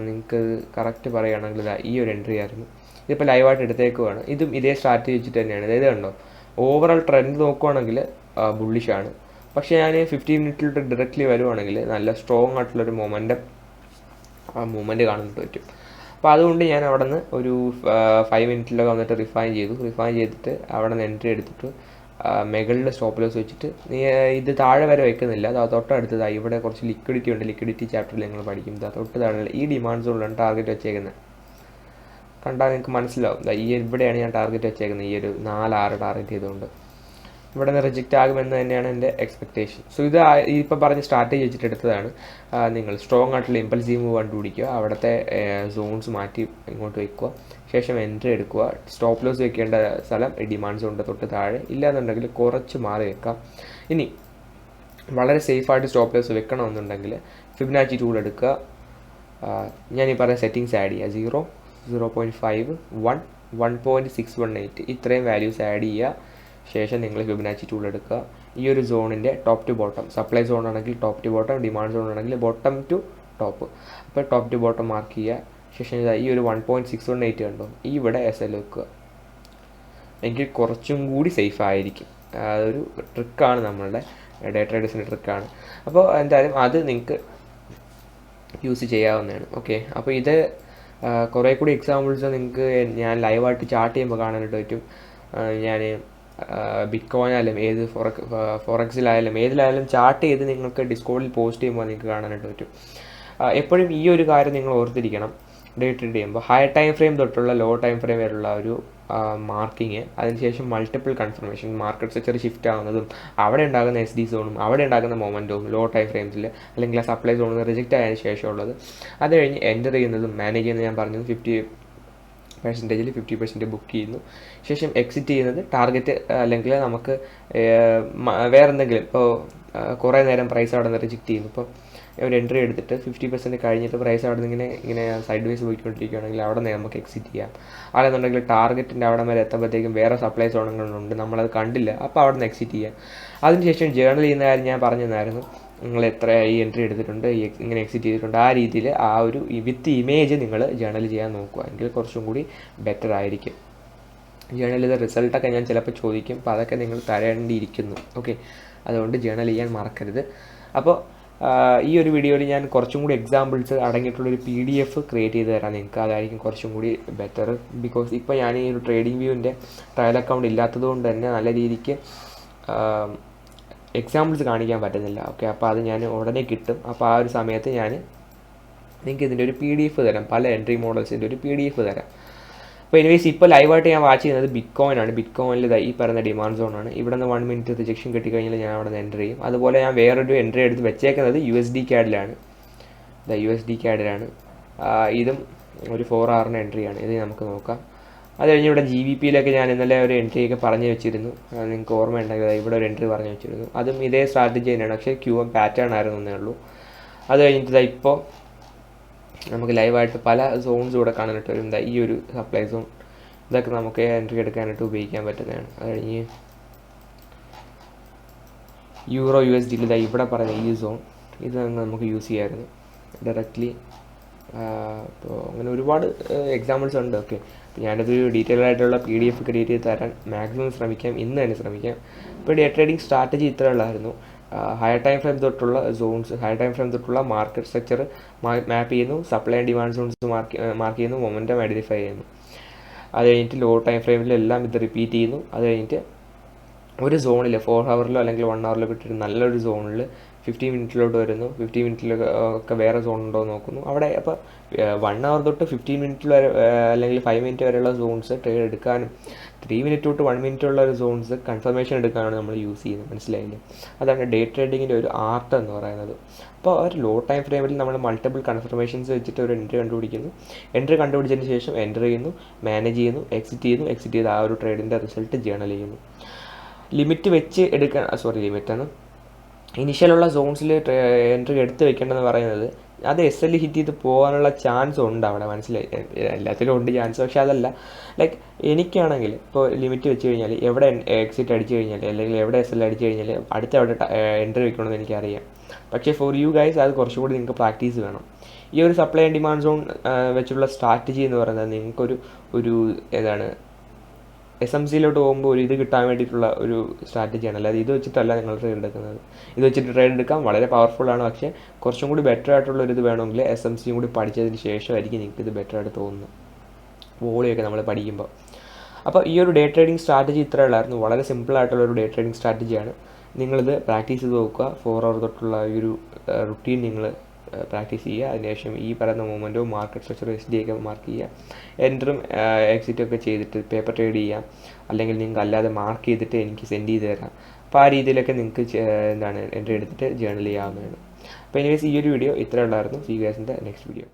നിങ്ങൾക്ക് കറക്റ്റ് പറയുകയാണെങ്കിൽ ഈ ഒരു എൻട്രി ആയിരുന്നു. ഇതിപ്പോൾ ലൈവായിട്ട് എടുത്തേക്കുവാണ്. ഇതും ഇതേ സ്ട്രാറ്റജി വെച്ചിട്ട് തന്നെയാണ്. അതായത് കണ്ടോ, ഓവറോൾ ട്രെൻഡ് നോക്കുവാണെങ്കിൽ ബുള്ളിഷാണ്. പക്ഷേ ഞാൻ 50 മിനിറ്റിലോട്ട് ഡയറക്റ്റ്ലി വരുവാണെങ്കിൽ നല്ല സ്ട്രോങ് ആയിട്ടുള്ളൊരു മൂവ്മെൻറ്റ് കാണാൻ പറ്റും. അപ്പോൾ അതുകൊണ്ട് ഞാൻ അവിടെ നിന്ന് ഒരു 5 മിനിറ്റിലൊക്കെ വന്നിട്ട് റിഫൈൻ ചെയ്തിട്ട് അവിടെ നിന്ന് എൻട്രി എടുത്തിട്ട് മുകളിൽ സ്റ്റോപ്പ് ലോസ് വെച്ചിട്ട് ഇത് താഴെ വരെ വെക്കുന്നില്ല. അത് തൊട്ടടുത്തതായി ഇവിടെ കുറച്ച് ലിക്വിഡിറ്റി ഉണ്ട്. ലിക്വിഡിറ്റി ചാപ്റ്ററിൽ നിങ്ങൾ പഠിക്കും. തൊട്ട് താഴെ ഈ ഡിമാൻഡ് സോണിലാണ് ടാർഗറ്റ് വെച്ചേക്കുന്നത്. കണ്ടാൽ നിങ്ങൾക്ക് മനസ്സിലാവും. ഈ ഇവിടെയാണ് ഞാൻ ടാർഗറ്റ് വെച്ചേക്കുന്നത്. ഈ ഒരു 4-6 ടാർഗറ്റ് ചെയ്തുകൊണ്ട് ഇവിടെ നിന്ന് റിജക്റ്റ് ആകുമെന്ന് തന്നെയാണ് എൻ്റെ എക്സ്പെക്റ്റേഷൻ. സോ ഇത് ഇപ്പോൾ പറഞ്ഞ സ്ട്രാറ്റജി വെച്ചിട്ട് എടുത്തതാണ്. നിങ്ങൾ സ്ട്രോങ് ആയിട്ടുള്ള ഇമ്പൾസീവ് മൂവ് കണ്ടുപിടിക്കുക, അവിടുത്തെ സോൺസ് മാറ്റി ഇങ്ങോട്ട് വെക്കുക, ശേഷം എൻട്രി എടുക്കുക. സ്റ്റോപ്പ് ലോസ് വെക്കേണ്ട സ്ഥലം ഡിമാൻഡ് സോണിൻ്റെ തൊട്ട് താഴെ, ഇല്ലാന്നുണ്ടെങ്കിൽ കുറച്ച് മാറി വെക്കാം. ഇനി വളരെ സേഫായിട്ട് സ്റ്റോപ്പ് ലോസ് വെക്കണമെന്നുണ്ടെങ്കിൽ ഫിബൊനാച്ചി ടൂൾ എടുക്കുക. ഞാൻ ഈ പറഞ്ഞ സെറ്റിങ്സ് ആഡ് ചെയ്യുക. 0, 0.5, 1, 1.618 ഇത്രയും വാല്യൂസ് ആഡ് ചെയ്യുക. ശേഷം നിങ്ങൾ ഫിബൊനാച്ചി ടൂൾ എടുക്കുക. ഈ ഒരു സോണിൻ്റെ top to bottom, supply zone ആണെങ്കിൽ top to bottom, demand zone ആണെങ്കിൽ ബോട്ടം ടു ടോപ്പ്, അപ്പോൾ ടോപ്പ് ടു ബോട്ടം മാർക്ക് ചെയ്യുക. ശേഷം ഈ ഒരു 1.618 കണ്ടോ, ഈ ഇവിടെ SL വെക്കുക. എങ്കിൽ കുറച്ചും കൂടി സേഫ് ആയിരിക്കും. അതൊരു ട്രിക്കാണ്, നമ്മളുടെ ഡേ ട്രേഡേഴ്സിൻ്റെ ട്രിക്കാണ്. അപ്പോൾ എന്തായാലും അത് നിങ്ങൾക്ക് യൂസ് ചെയ്യാവുന്നതാണ്. ഓക്കെ, അപ്പോൾ ഇത് കുറേ കൂടി എക്സാമ്പിൾസ് നിങ്ങൾക്ക് ഞാൻ ലൈവായിട്ട് ചാർട്ട് ചെയ്യുമ്പോൾ കാണാനായിട്ട് പറ്റും. ഞാൻ ബിറ്റ്കോയിനായാലും ഏത് ഫോറക്സിലായാലും ഏതിലായാലും ചാർട്ട് ചെയ്ത് നിങ്ങൾക്ക് ഡിസ്കോഡിൽ പോസ്റ്റ് ചെയ്യുമ്പോൾ നിങ്ങൾക്ക് കാണാനായിട്ട് പറ്റും. എപ്പോഴും ഈ ഒരു കാര്യം നിങ്ങൾ ഓർത്തിരിക്കണം. ഡേ ട്രേഡ് ചെയ്യുമ്പോൾ ഹൈ ടൈം ഫ്രെയിം തൊട്ടുള്ള ലോ ടൈം ഫ്രെയിം വരെയുള്ള ഒരു മാർക്കിങ്, അതിനുശേഷം multiple confirmation, market sector shift ആകുന്നതും അവിടെ ഉണ്ടാകുന്ന SD സോണും അവിടെ ഉണ്ടാകുന്ന മൊമെൻറ്റവും ലോ ടൈം ഫ്രെയിംസിൽ അല്ലെങ്കിൽ ആ സപ്ലൈ സോണിൽ റിജക്റ്റ് ആയതിനു ശേഷമുള്ളത്, അത് കഴിഞ്ഞ് എൻ്റർ ചെയ്യുന്നതും മാനേജ് ചെയ്യുന്നത് ഞാൻ പറഞ്ഞു 50% ബുക്ക് ചെയ്യുന്നു. ശേഷം എക്സിറ്റ് ചെയ്യുന്നത് ടാർഗറ്റ് അല്ലെങ്കിൽ നമുക്ക് വേറെ എന്തെങ്കിലും, ഇപ്പോൾ കുറേ നേരം പ്രൈസ് അവിടെ നിന്ന് റിജക്റ്റ് ചെയ്യുന്നു. ഇപ്പോൾ ഒരു എൻട്രി എടുത്തിട്ട് 50% കഴിഞ്ഞിട്ട് പ്രൈസ് അവിടെ നിന്ന് ഇങ്ങനെ സൈഡ് വൈസ് പോയിക്കൊണ്ടിരിക്കുകയാണെങ്കിൽ അവിടെ നിന്ന് നമുക്ക് എക്സിറ്റ് ചെയ്യാം. അല്ലെന്നുണ്ടെങ്കിൽ ടാർഗറ്റിൻ്റെ അവിടെ വരെ എത്തുമ്പോഴത്തേക്കും വേറെ സപ്ലൈ സോണുകളുണ്ട്, നമ്മളത് കണ്ടില്ല, അപ്പോൾ അവിടെ നിന്ന് എക്സിറ്റ് ചെയ്യാം. അതിനുശേഷം ജേർണൽ ചെയ്യുന്ന കാര്യം ഞാൻ പറഞ്ഞു തന്നായിരുന്നു. നിങ്ങൾ എത്ര ഈ എൻട്രി എടുത്തിട്ടുണ്ട്, ഇങ്ങനെ എക്സിറ്റ് ചെയ്തിട്ടുണ്ട്, ആ രീതിയിൽ ആ ഒരു വിത്ത് ഇമേജ് നിങ്ങൾ ജേർണൽ ചെയ്യാൻ നോക്കുക. എങ്കിൽ കുറച്ചും കൂടി ബെറ്റർ ആയിരിക്കും. ജേർണൽ ചെയ്ത റിസൾട്ടൊക്കെ ഞാൻ ചിലപ്പോൾ ചോദിക്കും, അപ്പോൾ അതൊക്കെ നിങ്ങൾ തരേണ്ടിയിരിക്കുന്നു. ഓക്കെ, അതുകൊണ്ട് ജേർണൽ ചെയ്യാൻ മറക്കരുത്. അപ്പോൾ ഈ ഒരു വീഡിയോയിൽ ഞാൻ കുറച്ചും കൂടി എക്സാമ്പിൾസ് അടങ്ങിയിട്ടുള്ളൊരു PDF ക്രിയേറ്റ് ചെയ്ത് തരാം നിങ്ങൾക്ക്. അതായിരിക്കും കുറച്ചും കൂടി ബെറ്റർ. ബിക്കോസ് ഇപ്പോൾ ഞാൻ ഈ ഒരു ട്രേഡിംഗ് വ്യൂവിൻ്റെ ട്രയൽ അക്കൗണ്ട് ഇല്ലാത്തത് കൊണ്ട് തന്നെ നല്ല രീതിക്ക് എക്സാമ്പിൾസ് കാണിക്കാൻ പറ്റുന്നില്ല. ഓക്കെ, അപ്പോൾ അത് ഞാൻ ഉടനെ കിട്ടും. അപ്പോൾ ആ ഒരു സമയത്ത് ഞാൻ നിങ്ങൾക്ക് ഇതിൻ്റെ ഒരു PDF തരാം, പല എൻട്രി മോഡൽസിൻ്റെ ഒരു PDF തരാം. അപ്പോൾ എനിവേസ് ഇപ്പോൾ ലൈവായിട്ട് ഞാൻ വാച്ച് ചെയ്യുന്നത് ബിറ്റ്കോയിനാണ്. ബിറ്റ്കോയിനിൽ ഈ പറയുന്ന ഡിമാൻഡ് സോണാണ്. ഇവിടെ നിന്ന് 1 മിനിറ്റ് റിജക്ഷൻ കിട്ടിക്കഴിഞ്ഞാൽ ഞാൻ അവിടെ നിന്ന് എൻട്രി ചെയ്യും. അതുപോലെ ഞാൻ വേറൊരു എൻട്രി എടുത്ത് വെച്ചേക്കുന്നത് USD CAD-ലാണ്. USD CAD-ലാണ്. ഇതും ഒരു 4 hour എൻട്രിയാണ്. ഇത് നമുക്ക് നോക്കാം. അത് കഴിഞ്ഞ് ഇവിടെ GBP-യിലൊക്കെ ഞാൻ ഇന്നലെ ഒരു എൻട്രിയൊക്കെ പറഞ്ഞു വെച്ചിരുന്നു. നിങ്ങൾക്ക് ഓർമ്മയുണ്ടെങ്കിൽ ഇവിടെ ഒരു എൻട്രി പറഞ്ഞു വെച്ചിരുന്നു. അതും ഇതേ സ്ട്രാറ്റജി തന്നെയാണ്, പക്ഷേ QM പാറ്റേൺ ആയിരുന്നു എന്നേ ഉള്ളൂ. അത് കഴിഞ്ഞിട്ട് ഇപ്പോൾ നമുക്ക് ലൈവായിട്ട് പല സോൺസ് ഇവിടെ കാണാനായിട്ട് വരും. ഈ ഒരു സപ്ലൈ സോൺ, ഇതൊക്കെ നമുക്ക് എൻട്രി എടുക്കാനായിട്ട് ഉപയോഗിക്കാൻ പറ്റുന്നതാണ്. അത് കഴിഞ്ഞ് EUR/USD ഇവിടെ പറയുന്ന ഈ സോൺ, ഇത് നമുക്ക് യൂസ് ചെയ്യാമായിരുന്നു ഡയറക്റ്റ്ലി. അപ്പോൾ അങ്ങനെ ഒരുപാട് എക്സാമ്പിൾസ് ഉണ്ട്. ഓക്കെ, അപ്പോൾ ഞാനതൊരു ഡീറ്റെയിൽ ആയിട്ടുള്ള PDF ക്രിയേറ്റ് ചെയ്ത് തരാൻ മാക്സിമം ശ്രമിക്കാം, ഇന്ന് തന്നെ ശ്രമിക്കാം. ഇപ്പോൾ ഡേ ട്രേഡിംഗ് സ്ട്രാറ്റജി ഇത്ര ഉള്ളായിരുന്നു. ഹയർ ടൈം ഫ്രെയിം തൊട്ടുള്ള സോൺസ്, ഹയർ ടൈം ഫ്രെയിം തൊട്ടുള്ള മാർക്കറ്റ് സ്ട്രക്ചർ മാപ്പ് ചെയ്യുന്നു, supply and demand zones mark ചെയ്യുന്നു, മൊമെൻറ്റം ഐഡൻറ്റിഫൈ ചെയ്യുന്നു. അത് കഴിഞ്ഞിട്ട് ലോ ടൈം ഫ്രെയിമിലെല്ലാം ഇത് റിപ്പീറ്റ് ചെയ്യുന്നു. അത് കഴിഞ്ഞിട്ട് ഒരു സോണിൽ 4 hour അല്ലെങ്കിൽ 1 hour കിട്ടിയിട്ട് നല്ലൊരു സോണിൽ 50 മിനിറ്റിലോട്ട് വരുന്നു. 50 മിനിറ്റിലൊക്കെ വേറെ സോൺ ഉണ്ടോ എന്ന് നോക്കുന്നു. അവിടെ അപ്പോൾ 1 hour തൊട്ട് 15 മിനിറ്റ് വരെ അല്ലെങ്കിൽ 5 മിനിറ്റ് വരെയുള്ള സോൺസ് ട്രേഡ് എടുക്കാനും 3 മിനിറ്റ് തൊട്ട് 1 മിനിറ്റ് ഉള്ള ഒരു സോൺസ് കൺഫർമേഷൻ എടുക്കാനാണ് നമ്മൾ യൂസ് ചെയ്യുന്നത്. മനസ്സിലായില്ലേ? അതാണ് ഡേ ട്രേഡിങ്ങിൻ്റെ ഒരു ആർട്ട് എന്ന് പറയുന്നത്. അപ്പോൾ ഒരു ലോ ടൈം ഫ്രെയിമിൽ നമ്മൾ മൾട്ടിപ്പിൾ കൺഫർമേഷൻസ് വെച്ചിട്ട് ഒരു എൻട്രി കണ്ടുപിടിക്കുന്നു. എൻട്രി കണ്ടുപിടിച്ചതിന് ശേഷം എൻറ്റർ ചെയ്യുന്നു, മാനേജ് ചെയ്യുന്നു, എക്സിറ്റ് ചെയ്ത് ആ ഒരു ട്രേഡിൻ്റെ റിസൾട്ട് ജേർണൽ ചെയ്യുന്നു. ലിമിറ്റ് വെച്ച് എടുക്കാൻ ലിമിറ്റാണ് ഇനിഷ്യലുള്ള സോൺസിൽ എൻട്രി എടുത്ത് വെക്കേണ്ടതെന്ന് പറയുന്നത്. അത് SL ഹിറ്റ് ചെയ്ത് പോകാനുള്ള ചാൻസ് ഉണ്ട് അവിടെ, മനസ്സിലായി? എല്ലാത്തിലും ഉണ്ട് ചാൻസ്, പക്ഷേ അതല്ല. ലൈക്ക് എനിക്കാണെങ്കിൽ ഇപ്പോൾ ലിമിറ്റ് വെച്ച് കഴിഞ്ഞാൽ എവിടെ എക്സിറ്റ് അടിച്ചു കഴിഞ്ഞാൽ അല്ലെങ്കിൽ എവിടെ SL അടിച്ചു കഴിഞ്ഞാൽ അടുത്ത എവിടെ എൻട്രി വെക്കണമെന്ന് എനിക്കറിയാം. പക്ഷേ ഫോർ യു ഗൈസ് അത് കുറച്ചുകൂടി നിങ്ങൾക്ക് പ്രാക്ടീസ് വേണം. ഈ ഒരു സപ്ലൈ ആൻഡ് ഡിമാൻഡ് സോൺ വെച്ചുള്ള സ്ട്രാറ്റജി എന്ന് പറയുന്നത് നിങ്ങൾക്കൊരു SMCയിലോട്ട് പോകുമ്പോൾ ഒരു ഇത് കിട്ടാൻ വേണ്ടിയിട്ടുള്ള ഒരു സ്ട്രാറ്റജിയാണ്, അല്ലാതെ ഇത് വെച്ചിട്ടല്ല നിങ്ങൾ ട്രേഡ് എടുക്കുന്നത്. ഇത് വെച്ചിട്ട് ട്രേഡ് എടുക്കാം, വളരെ പവർഫുള്ളാണ്. പക്ഷേ കുറച്ചും കൂടി ബെറ്റർ ആയിട്ടുള്ള ഒരു ഇത് വേണമെങ്കിൽ SMCയും കൂടി പഠിച്ചതിന് ശേഷമായിരിക്കും നിങ്ങൾക്ക് ഇത് ബെറ്റർ ആയിട്ട് തോന്നുന്നത്, വോളിയൊക്കെ നമ്മൾ പഠിക്കുമ്പോൾ. അപ്പോൾ ഈ ഒരു ഡേ ട്രേഡിംഗ് സ്ട്രാറ്റജി ഇത്ര ഉള്ളായിരുന്നു. വളരെ സിമ്പിളായിട്ടുള്ളൊരു ഡേ ട്രേഡിംഗ് സ്ട്രാറ്റജിയാണ്. നിങ്ങളിത് പ്രാക്ടീസ് ചെയ്ത് നോക്കുക. 4 hour തൊട്ടുള്ള ഈ ഒരു റുട്ടീൻ നിങ്ങൾ പ്രാക്ടീസ് ചെയ്യുക. അതിനുശേഷം ഈ പറയുന്ന മൂവ്മെൻറ്റോ മാർക്കറ്റ് സ്ട്രക്ചർ SD ഒക്കെ മാർക്ക് ചെയ്യുക. എൻറ്ററും എക്സിറ്റും ഒക്കെ ചെയ്തിട്ട് പേപ്പർ ട്രേഡ് ചെയ്യാം, അല്ലെങ്കിൽ നിങ്ങൾക്ക് അല്ലാതെ മാർക്ക് ചെയ്തിട്ട് എനിക്ക് സെൻഡ് ചെയ്ത് തരാം. അപ്പോൾ ആ രീതിയിലൊക്കെ നിങ്ങൾക്ക് എൻട്രി എടുത്തിട്ട് ജേർണൽ ചെയ്യാവുന്നതാണ്. അപ്പോൾ എനിവേസ് ഈ ഒരു വീഡിയോ ഇത്ര ഉള്ളായിരുന്നു. See you guys in the next video.